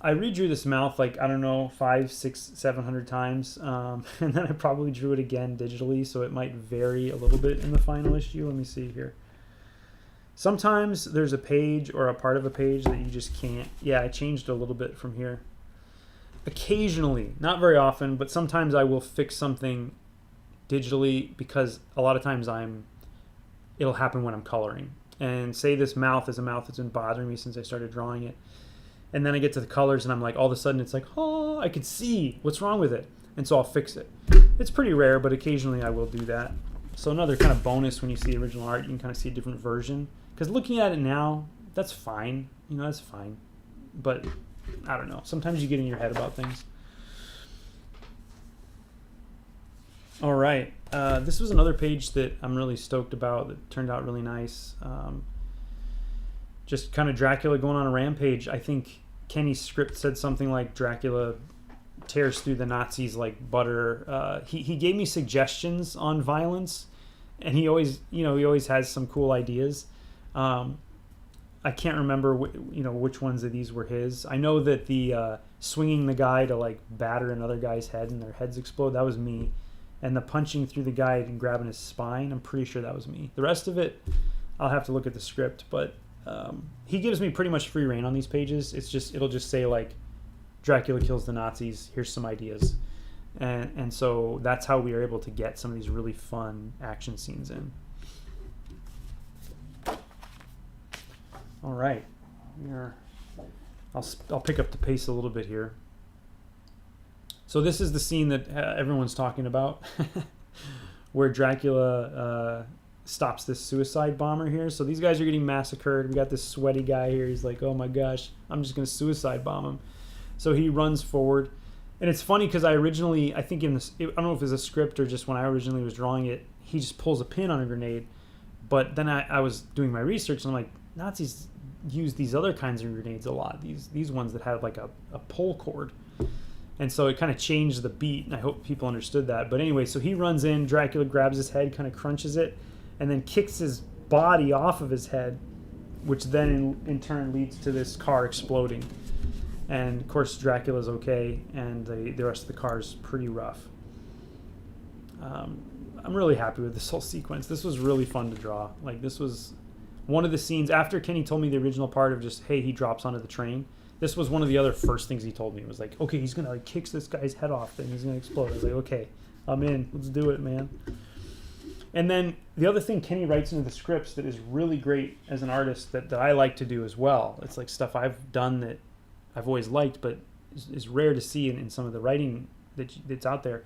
I redrew this mouth like, I don't know, 500, 600, 700 times, and then I probably drew it again digitally, so it might vary a little bit in the final issue. Let me see here. Sometimes there's a page or a part of a page that you just can't. Yeah, I changed a little bit from here. Occasionally, not very often, but sometimes I will fix something digitally because a lot of times it'll happen when I'm coloring. And say this mouth is a mouth that's been bothering me since I started drawing it. And then I get to the colors and I'm like, all of a sudden it's like, oh, I could see what's wrong with it. And so I'll fix it. It's pretty rare, but occasionally I will do that. So another kind of bonus when you see original art, you can kind of see a different version. Because looking at it now, that's fine. You know, that's fine. But I don't know. Sometimes you get in your head about things. All right. This was another page that I'm really stoked about that turned out really nice. Just kind of Dracula going on a rampage. I think Kenny's script said something like Dracula tears through the Nazis like butter. He gave me suggestions on violence, and he always has some cool ideas. I can't remember which ones of these were his. I know that the swinging the guy to like batter another guy's head and their heads explode, that was me. And the punching through the guy and grabbing his spine, I'm pretty sure that was me. The rest of it, I'll have to look at the script, but he gives me pretty much free reign on these pages. It'll just say like Dracula kills the Nazis, here's some ideas. And so that's how we are able to get some of these really fun action scenes in. All right, I'll pick up the pace a little bit here. So this is the scene that everyone's talking about, where Dracula stops this suicide bomber here. So these guys are getting massacred. We got this sweaty guy here. He's like, oh my gosh, I'm just going to suicide bomb him. So he runs forward. And it's funny because I think in this, I don't know if it's a script or just when I originally was drawing it, he just pulls a pin on a grenade. But then I was doing my research and I'm like, Nazis use these other kinds of grenades a lot. These ones that have like a pull cord. And so it kind of changed the beat, and I hope people understood that. But anyway, so he runs in, Dracula grabs his head, kind of crunches it, and then kicks his body off of his head, which then in turn leads to this car exploding. And of course, Dracula's okay, and the rest of the car is pretty rough. I'm really happy with this whole sequence. This was really fun to draw. Like, this was one of the scenes, after Kenny told me the original part of just, hey, he drops onto the train, this was one of the other first things he told me. It was like, okay, he's going to like kicks this guy's head off and he's going to explode. I was like, okay, I'm in. Let's do it, man. And then the other thing Kenny writes into the scripts that is really great as an artist that I like to do as well. It's like stuff I've done that I've always liked, but is rare to see in some of the writing that's out there,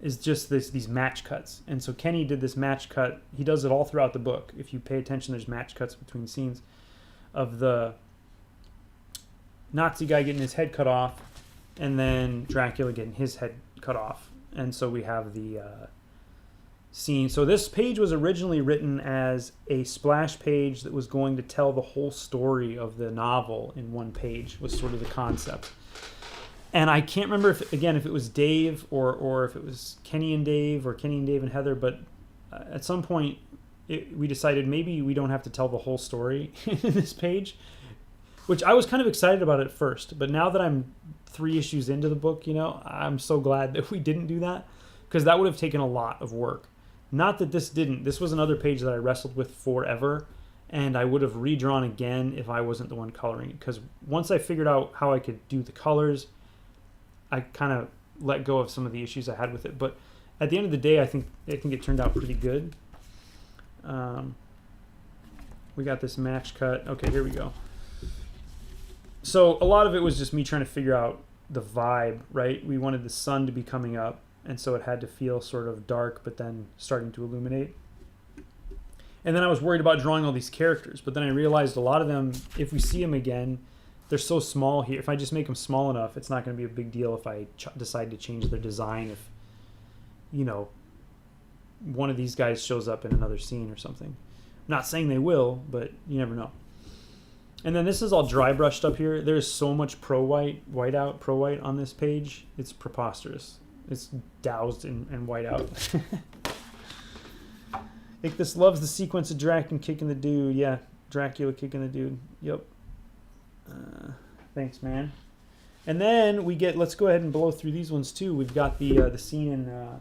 is just these match cuts. And so Kenny did this match cut. He does it all throughout the book. If you pay attention, there's match cuts between scenes of the Nazi guy getting his head cut off and then Dracula getting his head cut off. And so we have the scene. So this page was originally written as a splash page that was going to tell the whole story of the novel in one page, was sort of the concept. And I can't remember if it was Dave or if it was Kenny and Dave or Kenny and Dave and Heather, but at some point we decided maybe we don't have to tell the whole story in this page, which I was kind of excited about at first. But now that I'm 3 issues into the book, I'm so glad that we didn't do that, because that would have taken a lot of work. Not that this didn't. This was another page that I wrestled with forever, and I would have redrawn again if I wasn't the one coloring it, because once I figured out how I could do the colors, I kind of let go of some of the issues I had with it. But at the end of the day, I think it turned out pretty good. We got this match cut. Okay, here we go. So a lot of it was just me trying to figure out the vibe, right? We wanted the sun to be coming up, and so it had to feel sort of dark, but then starting to illuminate. And then I was worried about drawing all these characters, but then I realized a lot of them, if we see them again, they're so small here. If I just make them small enough, it's not going to be a big deal if I decide to change their design. If, one of these guys shows up in another scene or something. I'm not saying they will, but you never know. And then this is all dry brushed up here. There's so much pro white on this page. It's preposterous. It's doused in white out. Ichthus loves the sequence of Dracula kicking the dude. Yeah, Dracula kicking the dude. Yep. Thanks, man. And then let's go ahead and blow through these ones too. We've got the scene in,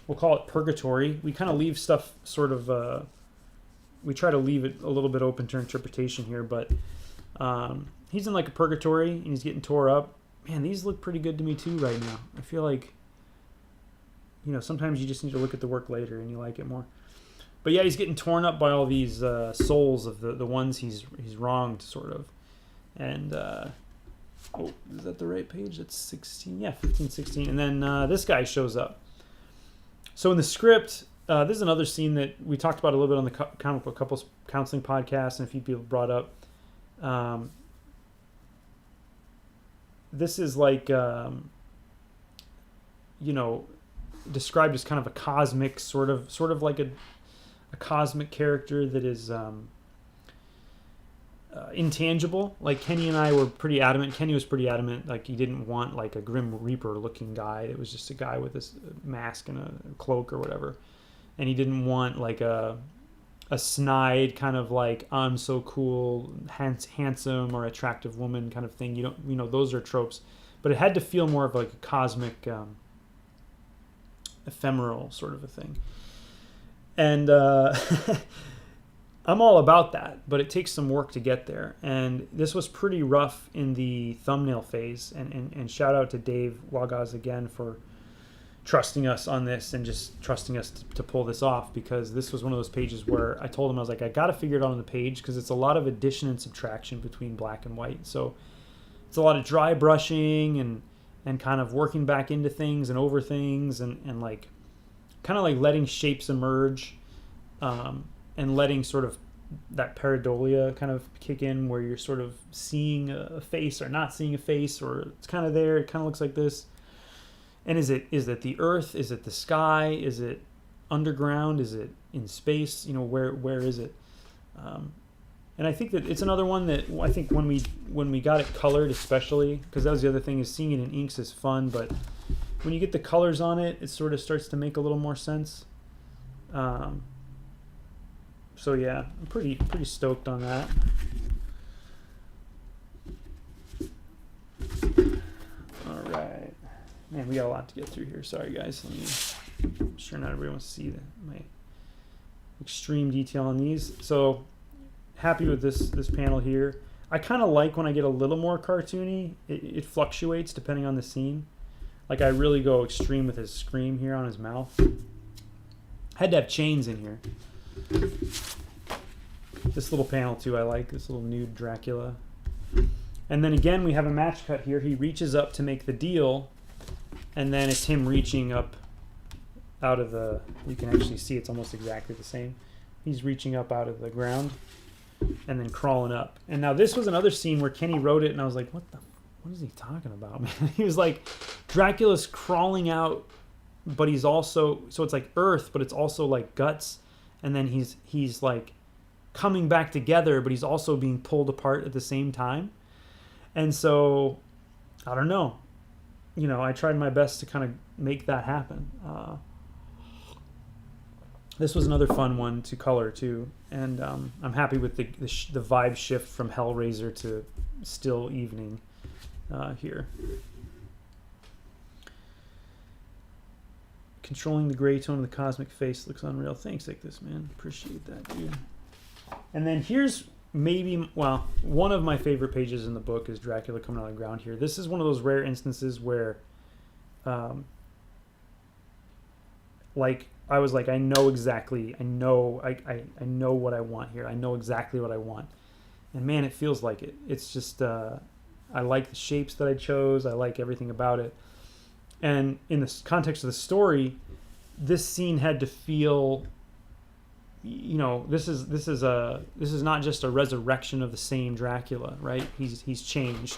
we'll call it Purgatory. We kind of leave stuff sort of we try to leave it a little bit open to interpretation here, but he's in like a purgatory and he's getting tore up. Man, these look pretty good to me too right now. I feel like, sometimes you just need to look at the work later and you like it more. But yeah, he's getting torn up by all these souls of the ones he's wronged, sort of. And, is that the right page? That's 16. Yeah, 15, 16. And then this guy shows up. So in the script, this is another scene that we talked about a little bit on the Comic Book Couples Counseling podcast, and a few people brought up. This is like, described as kind of a cosmic sort of like a cosmic character that is intangible. Like Kenny and I were pretty adamant. Kenny was pretty adamant. Like he didn't want like a Grim Reaper looking guy. It was just a guy with this mask and a cloak or whatever. And he didn't want like a snide kind of like I'm so cool, handsome or attractive woman kind of thing. Those are tropes. But it had to feel more of like a cosmic, ephemeral sort of a thing. And I'm all about that, but it takes some work to get there. And this was pretty rough in the thumbnail phase. And shout out to Dave Wielgosz again for trusting us on this and just trusting us to pull this off, because this was one of those pages where I told him, I was like, I got to figure it out on the page because it's a lot of addition and subtraction between black and white. So it's a lot of dry brushing and kind of working back into things and over things and like kind of like letting shapes emerge and letting sort of that pareidolia kind of kick in, where you're sort of seeing a face or not seeing a face, or it's kind of there, it kind of looks like this. And is it the earth? Is it the sky? Is it underground? Is it in space? Where is it? And I think that it's another one that I think when we got it colored, especially, because that was the other thing, is seeing it in inks is fun, but when you get the colors on it, it sort of starts to make a little more sense. So yeah, I'm pretty stoked on that. All right. Man, we got a lot to get through here. Sorry, guys. I'm sure not everybody wants to see my extreme detail on these. So happy with this panel here. I kind of like when I get a little more cartoony. It fluctuates depending on the scene. Like I really go extreme with his scream here on his mouth. Had to have chains in here. This little panel too, I like. This little nude Dracula. And then again, we have a match cut here. He reaches up to make the deal. And then it's him reaching up out of the, you can actually see it's almost exactly the same. He's reaching up out of the ground and then crawling up. And now this was another scene where Kenny wrote it and I was like, what is he talking about, man? He was like, Dracula's crawling out, but he's also, so it's like earth, but it's also like guts. And then he's like coming back together, but he's also being pulled apart at the same time. And so, I don't know. I tried my best to kind of make that happen. This was another fun one to color too, and I'm happy with the vibe shift from Hellraiser to Still Evening here. Controlling the gray tone of the cosmic face looks unreal. Thanks, like this, man. Appreciate that, dude. And then here's one of my favorite pages in the book is Dracula coming out of the ground here. This is one of those rare instances where, like, I was like, I know what I want here. I know exactly what I want. And man, it feels like it. It's just, I like the shapes that I chose. I like everything about it. And in the context of the story, this scene had to feel, this is not just a resurrection of the same Dracula, right? He's changed,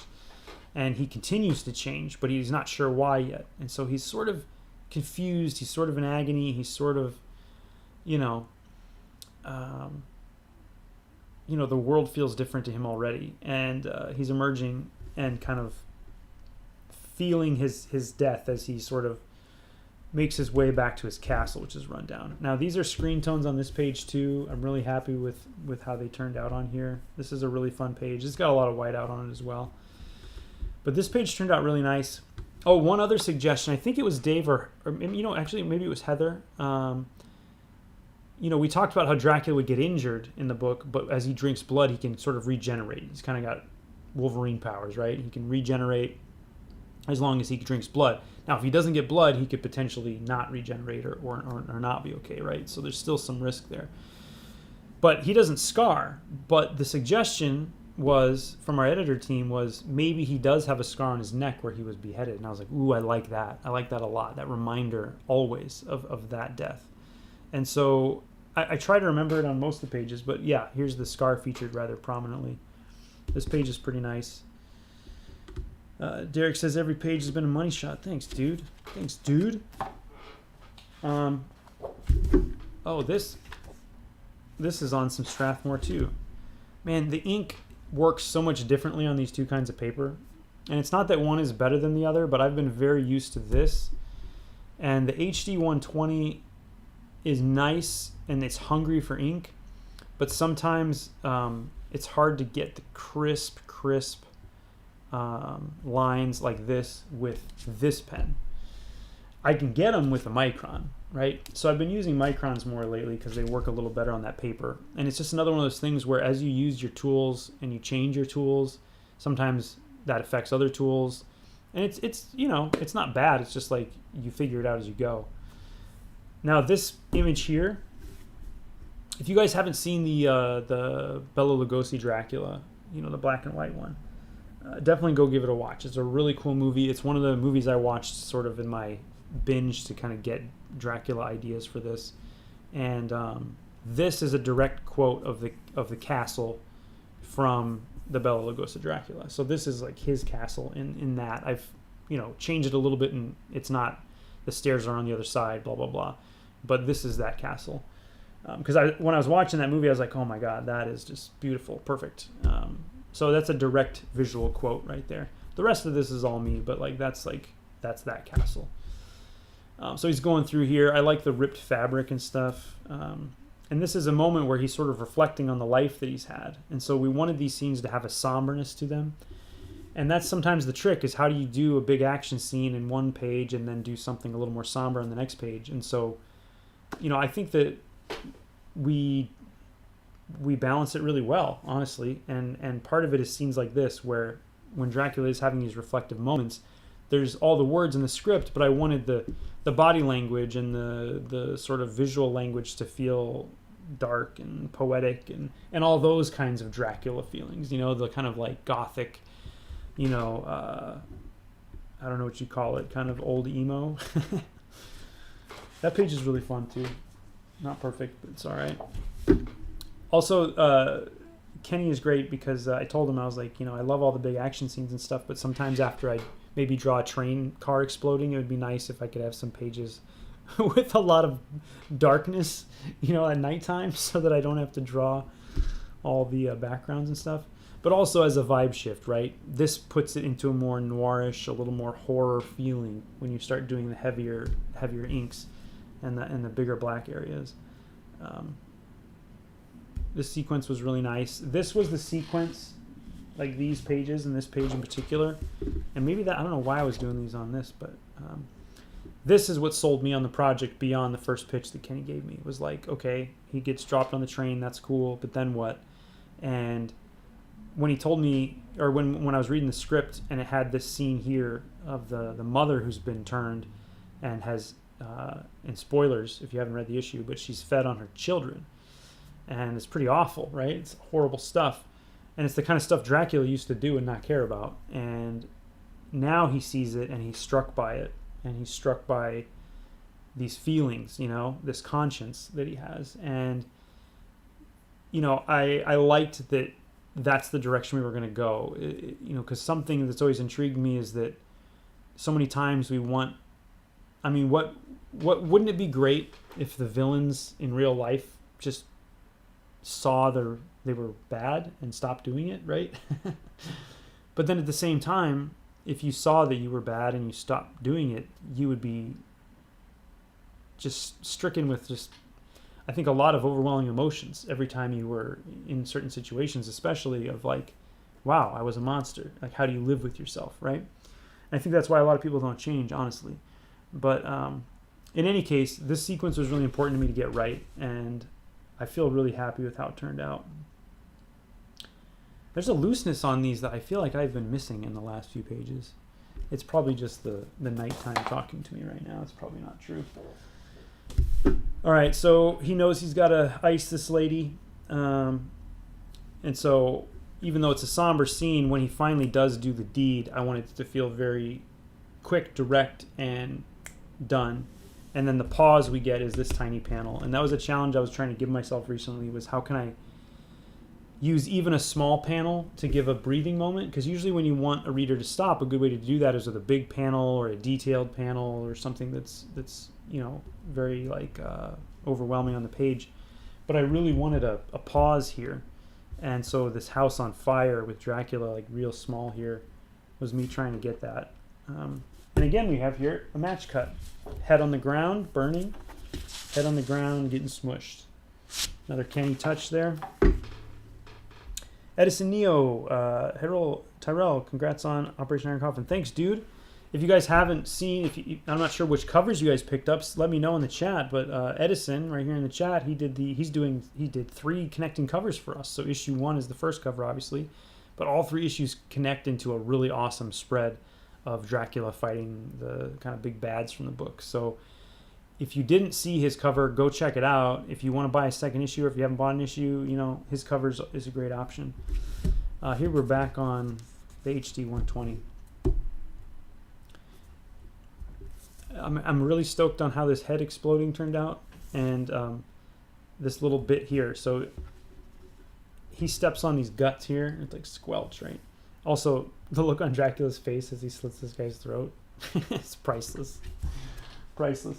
and he continues to change, but he's not sure why yet. And so he's sort of confused. He's sort of in agony. He's sort of, the world feels different to him already, and he's emerging and kind of feeling his death as he sort of makes his way back to his castle, which is run down. Now, these are screen tones on this page too. I'm really happy with how they turned out on here. This is a really fun page. It's got a lot of whiteout on it as well. But this page turned out really nice. Oh, one other suggestion. I think it was Dave or actually maybe it was Heather. we talked about how Dracula would get injured in the book, but as he drinks blood, he can sort of regenerate. He's kind of got Wolverine powers, right? He can regenerate as long as he drinks blood. Now, if he doesn't get blood, he could potentially not regenerate or not be okay, right? So there's still some risk there. But he doesn't scar. But the suggestion was, from our editor team, was maybe he does have a scar on his neck where he was beheaded. And I was like, ooh, I like that. I like that a lot. That reminder always of that death. And so I try to remember it on most of the pages. But yeah, here's the scar featured rather prominently. This page is pretty nice. Derek says every page has been a money shot. Thanks, dude. Oh, this is on some Strathmore too. Man, the ink works so much differently on these two kinds of paper. And it's not that one is better than the other, but I've been very used to this. And the HD 120 is nice and it's hungry for ink, but sometimes it's hard to get the crisp lines like this with this pen. I can get them with a Micron, right? So I've been using Microns more lately because they work a little better on that paper. And it's just another one of those things where as you use your tools and you change your tools, sometimes that affects other tools. And it's it's not bad. It's just like you figure it out as you go. Now this image here, if you guys haven't seen the Bela Lugosi Dracula, the black and white one, definitely go give it a watch. It's a really cool movie. It's one of the movies I watched sort of in my binge to kind of get Dracula ideas for this. And this is a direct quote of the castle from the Bela Lugosi Dracula. So this is like his castle in that. I've changed it a little bit, and it's not, the stairs are on the other side, blah blah blah, but this is that castle. Because when I was watching that movie, I was like, oh my god, that is just beautiful, perfect. So that's a direct visual quote right there. The rest of this is all me, but that's that castle. So he's going through here. I like the ripped fabric and stuff. And this is a moment where he's sort of reflecting on the life that he's had. And so we wanted these scenes to have a somberness to them. And that's sometimes the trick, is how do you do a big action scene in one page and then do something a little more somber on the next page. And so, I think that we balance it really well, honestly. And part of it is scenes like this, where when Dracula is having these reflective moments, there's all the words in the script, but I wanted the body language and the sort of visual language to feel dark and poetic and all those kinds of Dracula feelings, the kind of like gothic, I don't know what you call it, kind of old emo. That page is really fun too. Not perfect, but it's all right. Also, Kenny is great because I told him, I was like, I love all the big action scenes and stuff, but sometimes after I maybe draw a train car exploding, it would be nice if I could have some pages with a lot of darkness, at nighttime, so that I don't have to draw all the backgrounds and stuff. But also as a vibe shift, right? This puts it into a more noirish, a little more horror feeling when you start doing the heavier inks and the bigger black areas. This sequence was really nice. This was the sequence, like these pages and this page in particular. And maybe I don't know why I was doing these on this, but this is what sold me on the project beyond the first pitch that Kenny gave me. It was like, okay, he gets dropped on the train, that's cool, but then what? And when he told me, or when I was reading the script and it had this scene here of the mother who's been turned and has, and spoilers if you haven't read the issue, but she's fed on her children. And it's pretty awful, right? It's horrible stuff. And it's the kind of stuff Dracula used to do and not care about. And now he sees it and he's struck by it. And he's struck by these feelings, this conscience that he has. And, I liked that that's the direction we were going to go. Because something that's always intrigued me is that so many times we want, what wouldn't it be great if the villains in real life just saw they were bad and stopped doing it, right? But then at the same time, if you saw that you were bad and you stopped doing it, you would be just stricken with I think a lot of overwhelming emotions every time you were in certain situations, especially of like, wow, I was a monster. Like, how do you live with yourself, right? And I think that's why a lot of people don't change, honestly. But in any case, this sequence was really important to me to get right, and I feel really happy with how it turned out. There's a looseness on these that I feel like I've been missing in the last few pages. It's probably just the nighttime talking to me right now. It's probably not true. All right, so he knows he's got to ice this lady. And so even though it's a somber scene, when he finally does do the deed, I want it to feel very quick, direct, and done. And then the pause we get is this tiny panel. And that was a challenge I was trying to give myself recently, was how can I use even a small panel to give a breathing moment? Because usually when you want a reader to stop, a good way to do that is with a big panel or a detailed panel or something that's you know, very like overwhelming on the page. But I really wanted a pause here. And so this house on fire with Dracula like real small here was me trying to get that. And again, we have here a match cut. Head on the ground, burning. Head on the ground, getting smushed. Another Kenny touch there. Edison Neo, Tyrell, congrats on Operation Iron Coffin. Thanks, dude. If you guys haven't seen, I'm not sure which covers you guys picked up. Let me know in the chat. But Edison, right here in the chat, he did 3 connecting covers for us. So issue 1 is the first cover, obviously, but all 3 issues connect into a really awesome spread of Dracula fighting the kind of big bads from the book. So if you didn't see his cover, go check it out. If you want to buy a second issue, or if you haven't bought an issue, you know, his covers is a great option. Here we're back on the HD 120. I'm really stoked on how this head exploding turned out, and this little bit here. So he steps on these guts here. It's like squelch, right? Also, the look on Dracula's face as he slits this guy's throat. It's priceless. Priceless.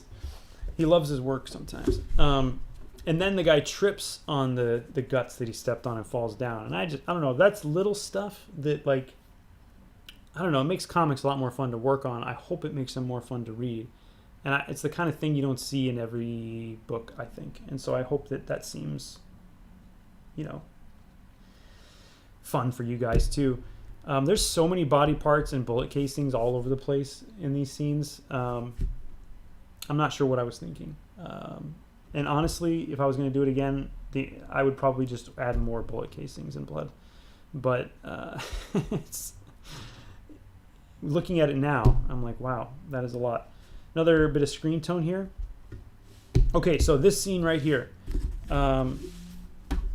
He loves his work sometimes. And then the guy trips on the guts that he stepped on and falls down. And I don't know, that's little stuff that, like, I don't know, it makes comics a lot more fun to work on. I hope it makes them more fun to read. And it's the kind of thing you don't see in every book, I think. And so I hope that seems, you know, fun for you guys too. There's so many body parts and bullet casings all over the place in these scenes. I'm not sure what I was thinking. And honestly, if I was going to do it again, I would probably just add more bullet casings and blood. But it's, looking at it now, I'm like, wow, that is a lot. Another bit of screen tone here. Okay, so this scene right here.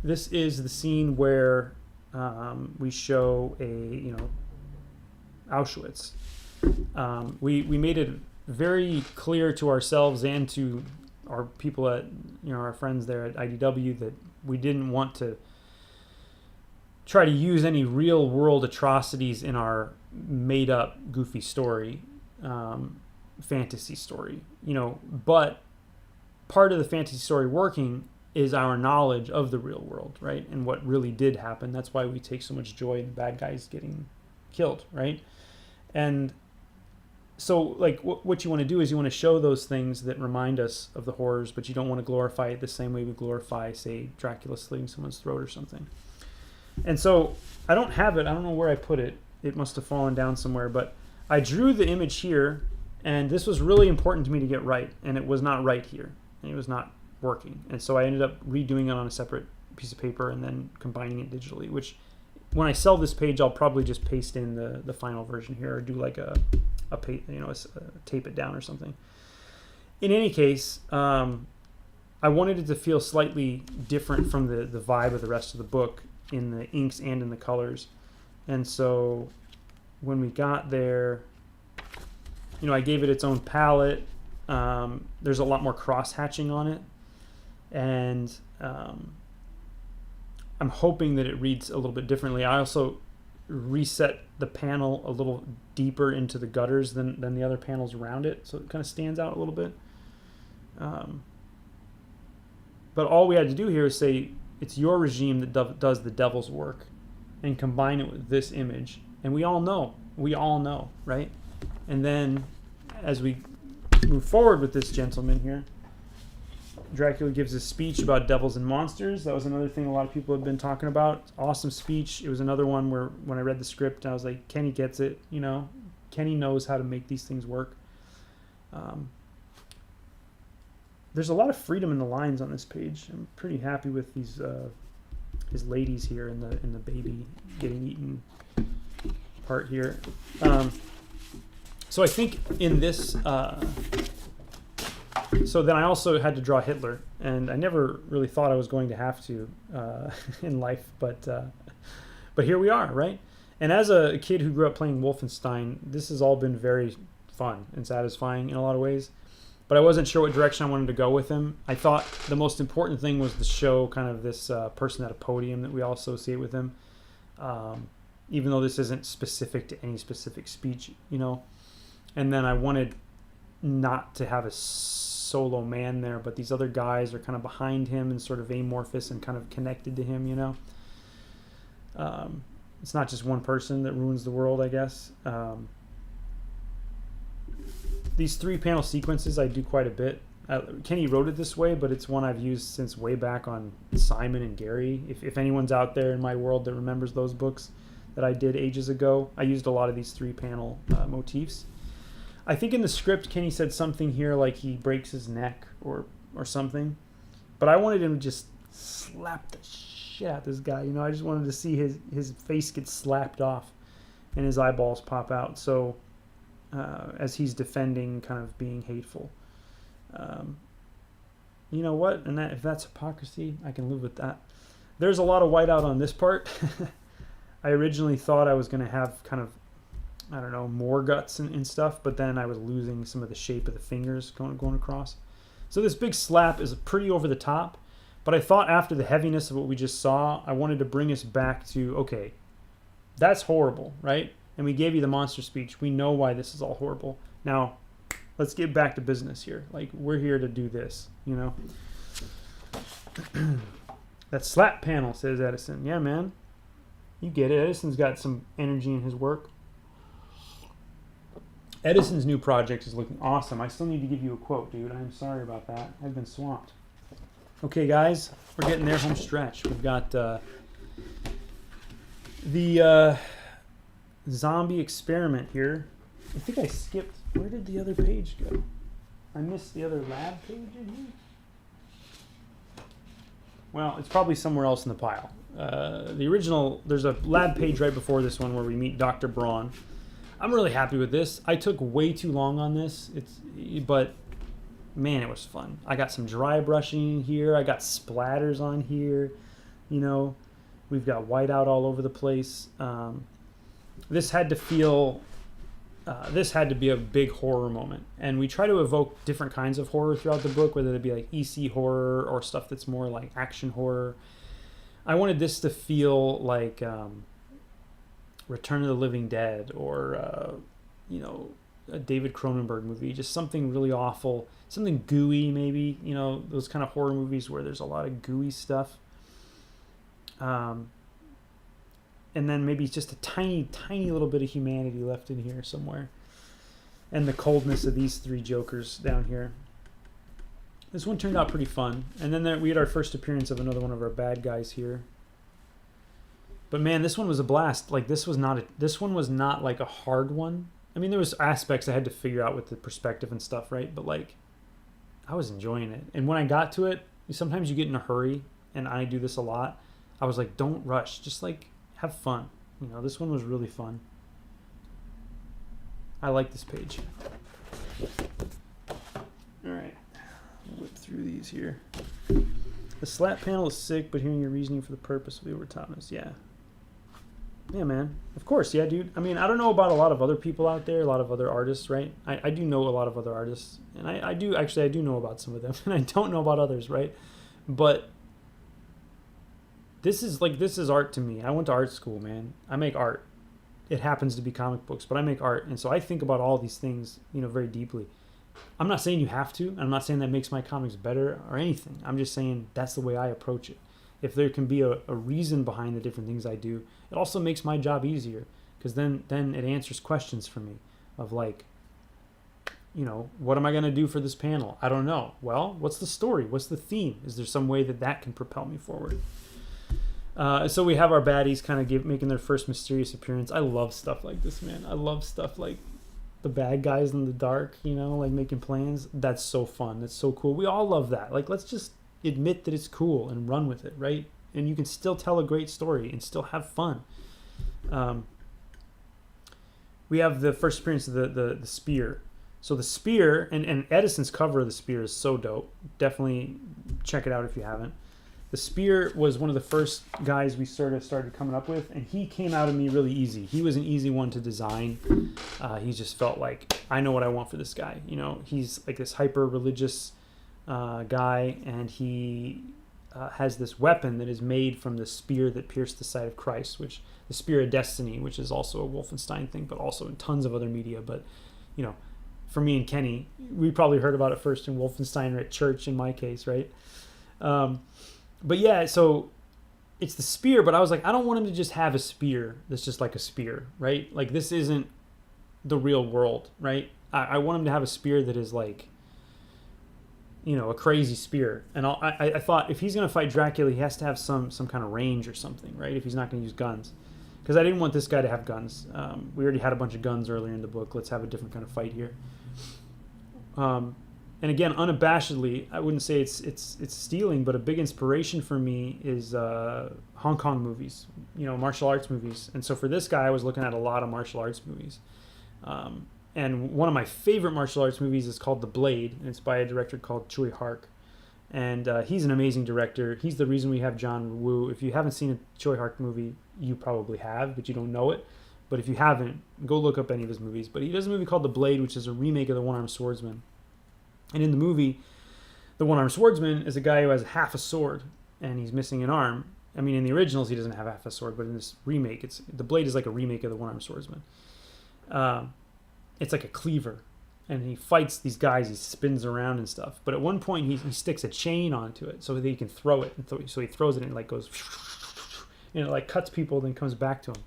This is the scene where we show Auschwitz. We made it very clear to ourselves and to our people at, our friends there at IDW, that we didn't want to try to use any real world atrocities in our made up goofy story, fantasy story, but part of the fantasy story working is our knowledge of the real world, right? And what really did happen. That's why we take so much joy in the bad guys getting killed, right? And so, like, what you want to do is you want to show those things that remind us of the horrors, but you don't want to glorify it the same way we glorify, say, Dracula slitting someone's throat or something. And so I don't have it. I don't know where I put it. It must have fallen down somewhere. But I drew the image here, and this was really important to me to get right, and it was not right here. And it was not working. And so I ended up redoing it on a separate piece of paper and then combining it digitally, which when I sell this page, I'll probably just paste in the final version here, or do like tape it down or something. In any case, I wanted it to feel slightly different from the vibe of the rest of the book in the inks and in the colors. And so when we got there, I gave it its own palette. There's a lot more cross-hatching on it. And I'm hoping that it reads a little bit differently. I also reset the panel a little deeper into the gutters than the other panels around it, so it kind of stands out a little bit. But all we had to do here is say, it's your regime that does the devil's work, and combine it with this image. And we all know, right? And then as we move forward with this gentleman here, Dracula gives a speech about devils and monsters. That was another thing a lot of people have been talking about. Awesome speech. It was another one where when I read the script, I was like, Kenny gets it, Kenny knows how to make these things work. there's a lot of freedom in the lines on this page. I'm pretty happy with these his ladies here and the baby getting eaten part here. So I think in this, so then I also had to draw Hitler, and I never really thought I was going to have to in life, but here we are, right? And as a kid who grew up playing Wolfenstein, this has all been very fun and satisfying in a lot of ways. But I wasn't sure what direction I wanted to go with him. I thought the most important thing was to show kind of this person at a podium that we all associate with him. Even though this isn't specific to any specific speech, you know. And then I wanted not to have a solo man there, but these other guys are kind of behind him and sort of amorphous and kind of connected to him, you know. It's not just one person that ruins the world, I guess. These 3-panel sequences I do quite a bit. Kenny wrote it this way, but it's one I've used since way back on Simon and Gary. If anyone's out there in my world that remembers those books that I did ages ago, I used a lot of these 3-panel motifs. I think in the script, Kenny said something here like he breaks his neck or something. But I wanted him to just slap the shit out of this guy. You know, I just wanted to see his face get slapped off and his eyeballs pop out. So as he's defending kind of being hateful. You know what? And if that's hypocrisy, I can live with that. There's a lot of whiteout on this part. I originally thought I was going to have kind of, I don't know, more guts and stuff, but then I was losing some of the shape of the fingers going across. So this big slap is pretty over the top, but I thought after the heaviness of what we just saw, I wanted to bring us back to, okay, that's horrible, right? And we gave you the monster speech. We know why this is all horrible. Now, let's get back to business here. Like, we're here to do this, you know? That slap panel, says Edison. Yeah, man. You get it. Edison's got some energy in his work. Edison's new project is looking awesome. I still need to give you a quote, dude. I'm sorry about that. I've been swamped. Okay, guys. We're getting there home stretch. We've got the zombie experiment here. I think I skipped. Where did the other page go? I missed the other lab page in here. Well, it's probably somewhere else in the pile. The original, there's a lab page right before this one where we meet Dr. Braun. I'm really happy with this. I took way too long on this, but man, it was fun. I got some dry brushing here. I got splatters on here. You know, we've got whiteout all over the place. This had to feel, this had to be a big horror moment. And we try to evoke different kinds of horror throughout the book, whether it be like EC horror or stuff that's more like action horror. I wanted this to feel like Return of the Living Dead or, you know, a David Cronenberg movie, just something really awful, something gooey maybe, you know, those kind of horror movies where there's a lot of gooey stuff. And then maybe just a tiny, tiny little bit of humanity left in here somewhere. And the coldness of these 3 jokers down here. This one turned out pretty fun. And then we had our first appearance of another one of our bad guys here. But man, this one was a blast. Like this one was not like a hard one. I mean, there was aspects I had to figure out with the perspective and stuff, right? But like, I was enjoying it. And when I got to it, sometimes you get in a hurry, and I do this a lot. I was like, don't rush. Just like, have fun. You know, this one was really fun. I like this page. All right. Whip through these here. The slap panel is sick, but hearing your reasoning for the purpose of the overtopness, yeah. Yeah, man. Of course, yeah, dude. I mean, I don't know about a lot of other people out there, a lot of other artists, right? I do know a lot of other artists, and I do know about some of them, and I don't know about others, right? But this is art to me. I went to art school, man. I make art. It happens to be comic books, but I make art, and so I think about all these things, you know, very deeply. I'm not saying you have to. I'm not saying that makes my comics better or anything. I'm just saying that's the way I approach it. If there can be a reason behind the different things I do, it also makes my job easier, because then it answers questions for me of like, you know, what am I going to do for this panel? I don't know. Well, what's the story? What's the theme? Is there some way that can propel me forward? So we have our baddies kind of making their first mysterious appearance. I love stuff like this, man. I love stuff like the bad guys in the dark, like making plans. That's so fun. That's so cool. We all love that. Like, let's just admit that it's cool and run with it, right? And you can still tell a great story and still have fun. We have the first appearance of the spear. So the spear, and Edison's cover of the spear is so dope. Definitely check it out if you haven't. The spear was one of the first guys we sort of started coming up with, and he came out of me really easy. He was an easy one to design. He just felt like, I know what I want for this guy. He's like this hyper-religious guy, and he has this weapon that is made from the spear that pierced the side of Christ, which the spear of destiny, which is also a Wolfenstein thing, but also in tons of other media. But, for me and Kenny, we probably heard about it first in Wolfenstein or at church in my case, right? But yeah, so it's the spear, but I was like, I don't want him to just have a spear that's just like a spear, right? Like, this isn't the real world, right? I want him to have a spear that is like, a crazy spear. And I thought if he's going to fight Dracula, he has to have some kind of range or something, right? If he's not going to use guns. Because I didn't want this guy to have guns. We already had a bunch of guns earlier in the book. Let's have a different kind of fight here. And again, unabashedly, I wouldn't say it's stealing, but a big inspiration for me is Hong Kong movies, martial arts movies. And so for this guy, I was looking at a lot of martial arts movies. And one of my favorite martial arts movies is called The Blade, and it's by a director called Tsui Hark. And he's an amazing director. He's the reason we have John Woo. If you haven't seen a Tsui Hark movie, you probably have, but you don't know it. But if you haven't, go look up any of his movies. But he does a movie called The Blade, which is a remake of The One-Armed Swordsman. And in the movie, the One-Armed Swordsman is a guy who has half a sword, and he's missing an arm. I mean, in the originals, he doesn't have half a sword, but in this remake, The Blade is like a remake of The One-Armed Swordsman. It's like a cleaver, and he fights these guys. He spins around and stuff. But at one point, he sticks a chain onto it so that he can throw it. And so he throws it, and it like goes, and it like cuts people, then comes back to him.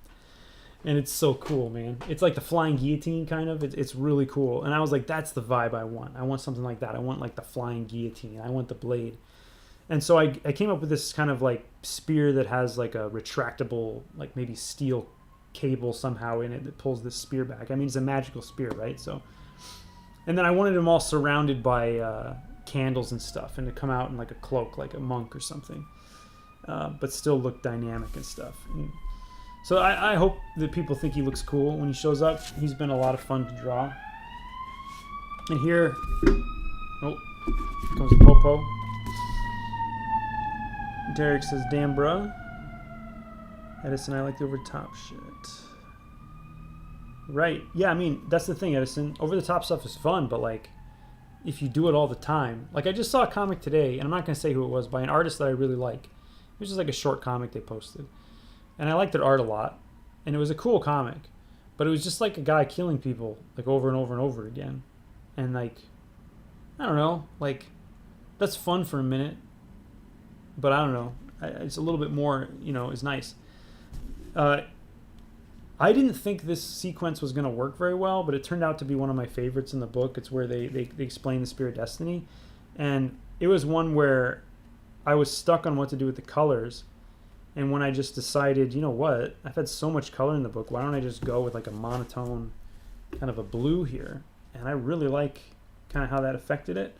And it's so cool, man. It's like the flying guillotine, kind of. It's really cool. And I was like, that's the vibe I want. I want something like that. I want like the flying guillotine. I want the blade. And so I came up with this kind of like spear that has like a retractable, like maybe steel cable somehow in it that pulls this spear back. I mean, it's a magical spear, right? So, and then I wanted them all surrounded by candles and stuff, and to come out in like a cloak, like a monk or something, but still look dynamic and stuff. And so I hope that people think he looks cool when he shows up. He's been a lot of fun to draw. And here comes a Popo. Derek says, damn bruh. Edison, I like the over-the-top shit. Right. Yeah, I mean, that's the thing, Edison. Over-the-top stuff is fun, but like, if you do it all the time. Like, I just saw a comic today, and I'm not going to say who it was, by an artist that I really like. It was just like a short comic they posted. And I liked their art a lot. And it was a cool comic. But it was just like a guy killing people, like, over and over and over again. And, like, I don't know. Like, that's fun for a minute. But I don't know. It's a little bit more, is nice. I didn't think this sequence was going to work very well, but it turned out to be one of my favorites in the book. It's where they explain the Spear of Destiny. And it was one where I was stuck on what to do with the colors. And when I just decided, you know what, I've had so much color in the book, why don't I just go with like a monotone kind of a blue here? And I really like kind of how that affected it.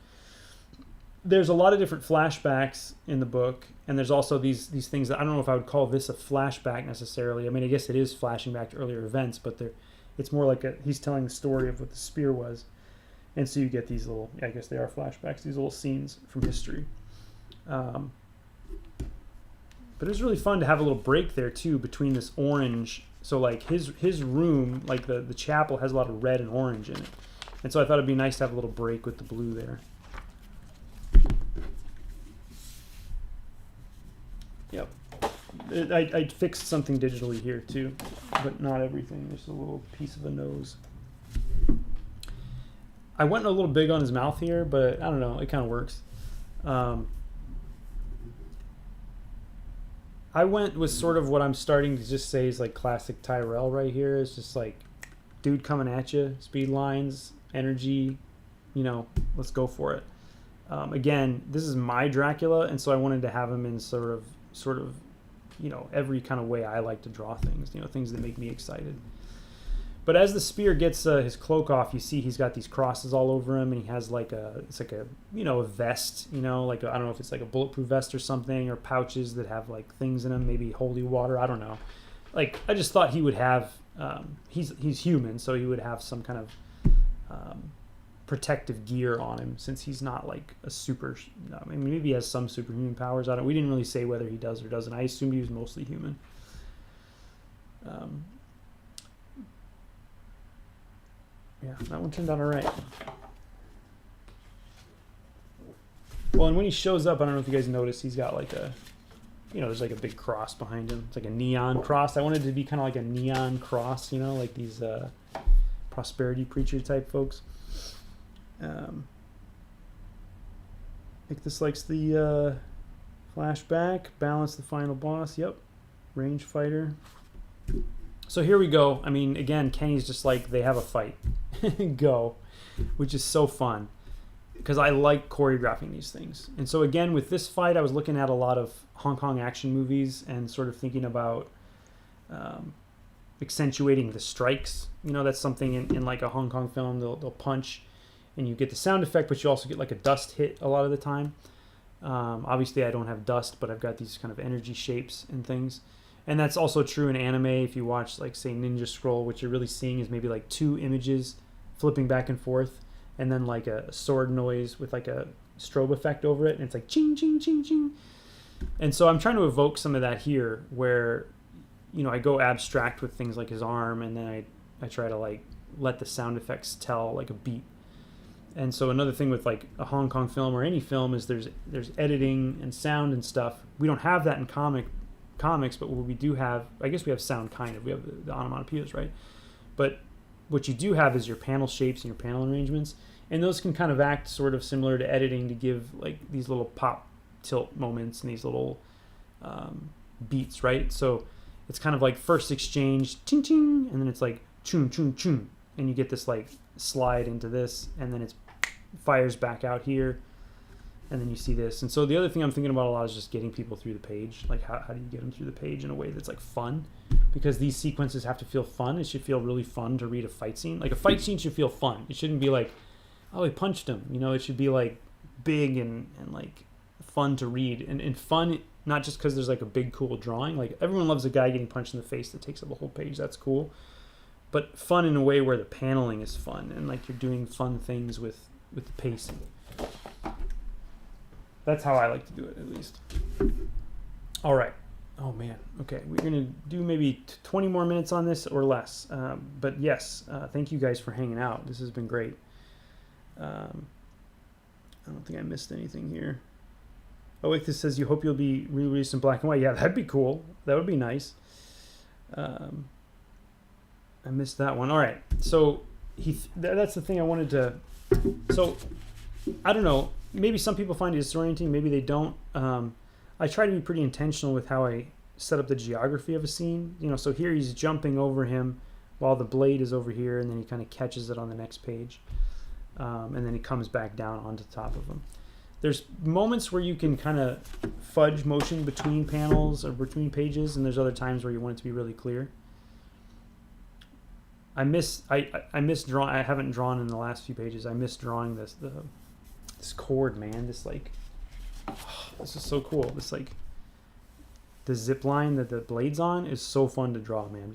There's a lot of different flashbacks in the book, and there's also these things that I don't know if I would call this a flashback necessarily. I mean, I guess it is flashing back to earlier events, but it's more like he's telling the story of what the spear was. And so you get these little, I guess they are flashbacks, these little scenes from history. But it was really fun to have a little break there too between this orange. So like his room, like the chapel, has a lot of red and orange in it. And so I thought it'd be nice to have a little break with the blue there. Yep. I fixed something digitally here too, but not everything. There's a little piece of the nose. I went a little big on his mouth here, but I don't know. It kind of works. I went with sort of what I'm starting to just say is like classic Tyrell right here. It's just like dude coming at you, speed lines, energy, let's go for it. Again, this is my Dracula, and so I wanted to have him in sort of, every kind of way I like to draw things, things that make me excited. But as the spear gets his cloak off, you see he's got these crosses all over him, and he has like it's like a, a vest, like I don't know if it's like a bulletproof vest or something, or pouches that have like things in them, maybe holy water, I don't know. Like, I just thought he would have, he's human, so he would have some kind of protective gear on him, since he's not like a super, I mean, maybe he has some superhuman powers. We didn't really say whether he does or doesn't. I assumed he was mostly human. Yeah, that one turned out all right. Well, and when he shows up, I don't know if you guys noticed, he's got like a, there's like a big cross behind him. It's like a neon cross. I wanted it to be kind of like a neon cross, like these prosperity preacher type folks. Ictus likes the flashback. Balance the final boss. Yep. Range fighter. So here we go. I mean, again, Kenny's just like, they have a fight. Go. Which is so fun, because I like choreographing these things. And so again, with this fight, I was looking at a lot of Hong Kong action movies and sort of thinking about accentuating the strikes. That's something in like a Hong Kong film, they'll punch and you get the sound effect, but you also get like a dust hit a lot of the time. Obviously I don't have dust, but I've got these kind of energy shapes and things. And that's also true in anime. If you watch, like, say, Ninja Scroll, what you're really seeing is maybe like two images flipping back and forth, and then like a sword noise with like a strobe effect over it, and it's like ching, ching, ching, ching. And so I'm trying to evoke some of that here, where, I go abstract with things like his arm, and then I try to like let the sound effects tell like a beat. And so another thing with like a Hong Kong film or any film is there's editing and sound and stuff. We don't have that in comics, but what we do have, I guess we have sound kind of. We have the onomatopoeias, right? But what you do have is your panel shapes and your panel arrangements, and those can kind of act sort of similar to editing to give like these little pop tilt moments and these little beats, right? So it's kind of like first exchange, ting ting, and then it's like chun chun chun, and you get this like slide into this, and then it fires back out here, and then you see this. And so the other thing I'm thinking about a lot is just getting people through the page. Like, how do you get them through the page in a way that's like fun? Because these sequences have to feel fun. It should feel really fun to read a fight scene. Like, a fight scene should feel fun. It shouldn't be like, oh, he punched him. It should be like big and like fun to read. And fun, not just because there's like a big cool drawing. Like, everyone loves a guy getting punched in the face that takes up a whole page. That's cool. But fun in a way where the paneling is fun, and like you're doing fun things with the pacing. That's how I like to do it, at least. All right. Oh, man. Okay, we're going to do maybe 20 more minutes on this or less. But yes, thank you guys for hanging out. This has been great. I don't think I missed anything here. Oh, wait, this says you hope you'll be re-released in black and white. Yeah, that'd be cool. That would be nice. I missed that one. All right. So that's the thing I wanted to... So, I don't know. Maybe some people find it disorienting. Maybe they don't. I try to be pretty intentional with how I set up the geography of a scene. So here he's jumping over him while the blade is over here, and then he kind of catches it on the next page. And then he comes back down onto the top of him. There's moments where you can kind of fudge motion between panels or between pages, and there's other times where you want it to be really clear. I miss drawing. I haven't drawn in the last few pages. I miss drawing this cord, man. This like, this is so cool. This like, the zip line that the blade's on is so fun to draw, man.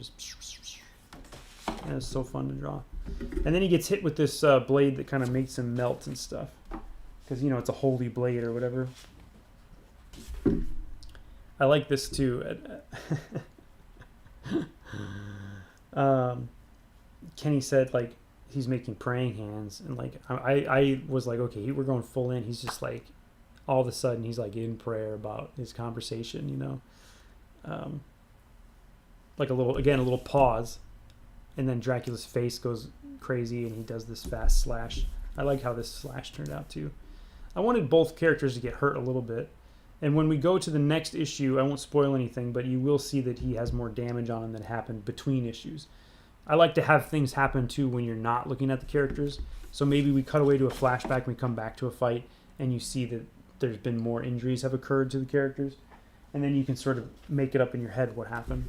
And it's so fun to draw. And then he gets hit with this blade that kind of makes him melt and stuff, because it's a holy blade or whatever. I like this too. Kenny said like he's making praying hands, and like I was like, okay, we're going full in. He's just like, all of a sudden he's like in prayer about his conversation, like a little pause, and then Dracula's face goes crazy and he does this fast slash. I like how this slash turned out too. I wanted both characters to get hurt a little bit, and when we go to the next issue, I won't spoil anything, but you will see that he has more damage on him than happened between issues. I like to have things happen too when you're not looking at the characters. So maybe we cut away to a flashback and we come back to a fight, and you see that there's been more injuries have occurred to the characters, and then you can sort of make it up in your head what happened,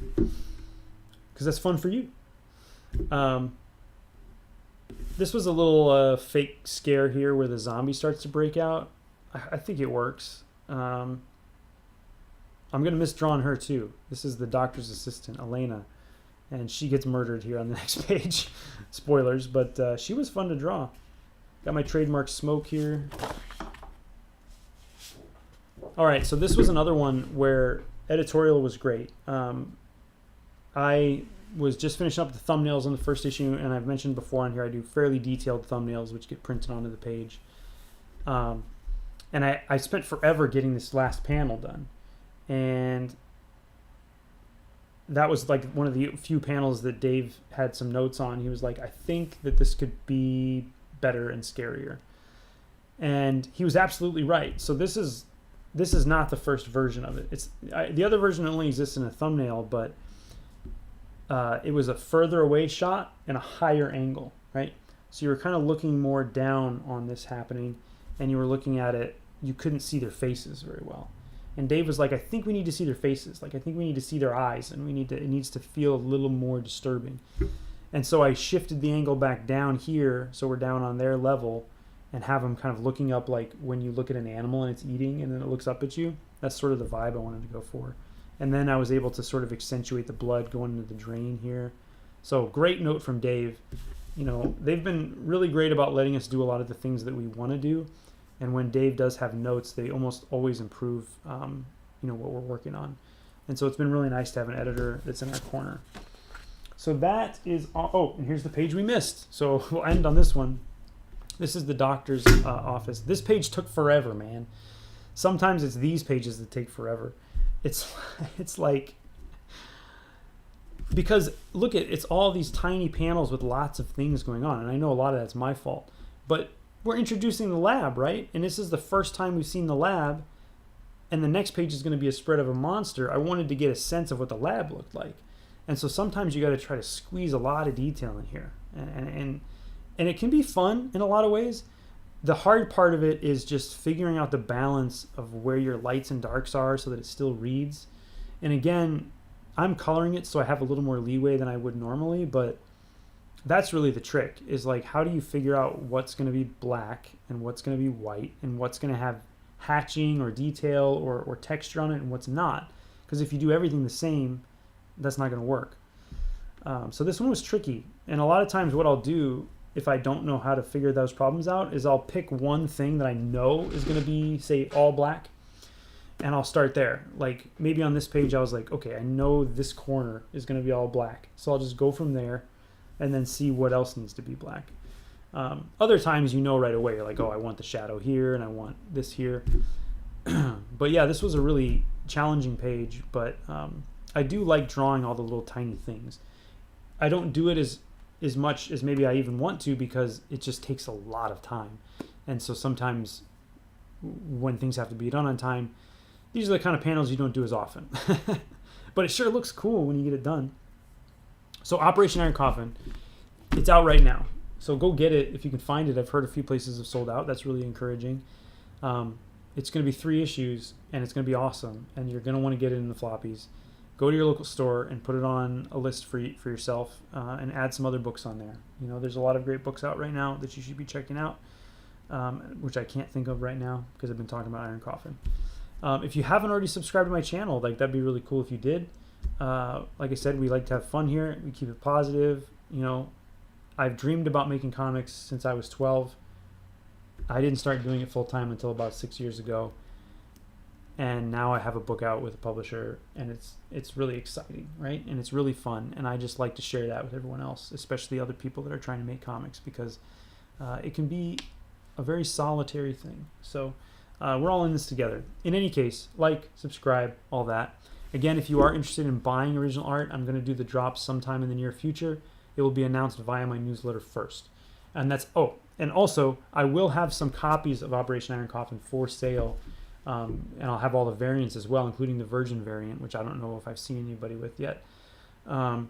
because that's fun for you. This was a little fake scare here where the zombie starts to break out. I think it works. I'm going to misdraw on her too. This is the doctor's assistant, Elena, and she gets murdered here on the next page. Spoilers, but she was fun to draw. Got my trademark smoke here. All right, so this was another one where editorial was great. I was just finishing up the thumbnails on the first issue, and I've mentioned before on here I do fairly detailed thumbnails which get printed onto the page. And I spent forever getting this last panel done. And that was like one of the few panels that Dave had some notes on. He was like, I think that this could be better and scarier. And he was absolutely right. So this is not the first version of it. The other version only exists in a thumbnail, but it was a further away shot and a higher angle, right? So you were kind of looking more down on this happening, and you were looking at it. You couldn't see their faces very well. And Dave was like, I think we need to see their faces. Like, I think we need to see their eyes, and it needs to feel a little more disturbing. And so I shifted the angle back down here, so we're down on their level, and have them kind of looking up like when you look at an animal and it's eating and then it looks up at you. That's sort of the vibe I wanted to go for. And then I was able to sort of accentuate the blood going into the drain here. So great note from Dave. You know, they've been really great about letting us do a lot of the things that we want to do. And when Dave does have notes, they almost always improve, what we're working on. And so it's been really nice to have an editor that's in our corner. So that is, and here's the page we missed. So we'll end on this one. This is the doctor's office. This page took forever, man. Sometimes it's these pages that take forever. It's like, because look it's all these tiny panels with lots of things going on. And I know a lot of that's my fault, but we're introducing the lab, right? And this is the first time we've seen the lab, and the next page is going to be a spread of a monster. I wanted to get a sense of what the lab looked like. And so sometimes you got to try to squeeze a lot of detail in here. And it can be fun in a lot of ways. The hard part of it is just figuring out the balance of where your lights and darks are so that it still reads. And again, I'm coloring it so I have a little more leeway than I would normally, but that's really the trick, is like, how do you figure out what's going to be black and what's going to be white and what's going to have hatching or detail or texture on it and what's not? Because if you do everything the same, that's not going to work. So this one was tricky. And a lot of times what I'll do, if I don't know how to figure those problems out, is I'll pick one thing that I know is going to be, say, all black, and I'll start there. Like maybe on this page I was like, okay, I know this corner is going to be all black, so I'll just go from there and then see what else needs to be black. Other times right away, you're like, oh, I want the shadow here and I want this here. But yeah, this was a really challenging page, but I do like drawing all the little tiny things. I don't do it as much as maybe I even want to, because it just takes a lot of time. And so sometimes when things have to be done on time, these are the kind of panels you don't do as often. But it sure looks cool when you get it done. So Operation Iron Coffin, it's out right now. So go get it if you can find it. I've heard a few places have sold out. That's really encouraging. It's going to be 3 issues, and it's going to be awesome. And you're going to want to get it in the floppies. Go to your local store and put it on a list for yourself, and add some other books on there. You know, there's a lot of great books out right now that you should be checking out, which I can't think of right now because I've been talking about Iron Coffin. If you haven't already subscribed to my channel, like, that'd be really cool if you did. Like I said, we like to have fun here. We keep it positive. You know, I've dreamed about making comics since I was 12. I didn't start doing it full time until about 6 years ago. And now I have a book out with a publisher, and it's really exciting, right? And it's really fun, and I just like to share that with everyone else, especially other people that are trying to make comics, because it can be a very solitary thing. So we're all in this together. In any case, like, subscribe, all that. Again, if you are interested in buying original art, I'm going to do the drops sometime in the near future. It will be announced via my newsletter first. And that's, and also, I will have some copies of Operation Iron Coffin for sale. And I'll have all the variants as well, including the Virgin variant, which I don't know if I've seen anybody with yet. And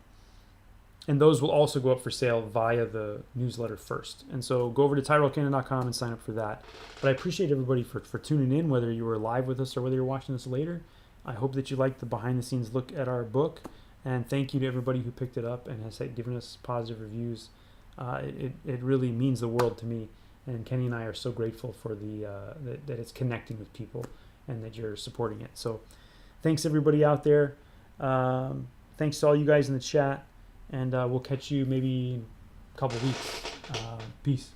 those will also go up for sale via the newsletter first. And so go over to TyrellCannon.com and sign up for that. But I appreciate everybody for tuning in, whether you were live with us or whether you're watching this later. I hope that you liked the behind-the-scenes look at our book. And thank you to everybody who picked it up and has given us positive reviews. It really means the world to me. And Kenny and I are so grateful for that it's connecting with people and that you're supporting it. So thanks everybody out there. Thanks to all you guys in the chat. And we'll catch you maybe in a couple weeks. Peace.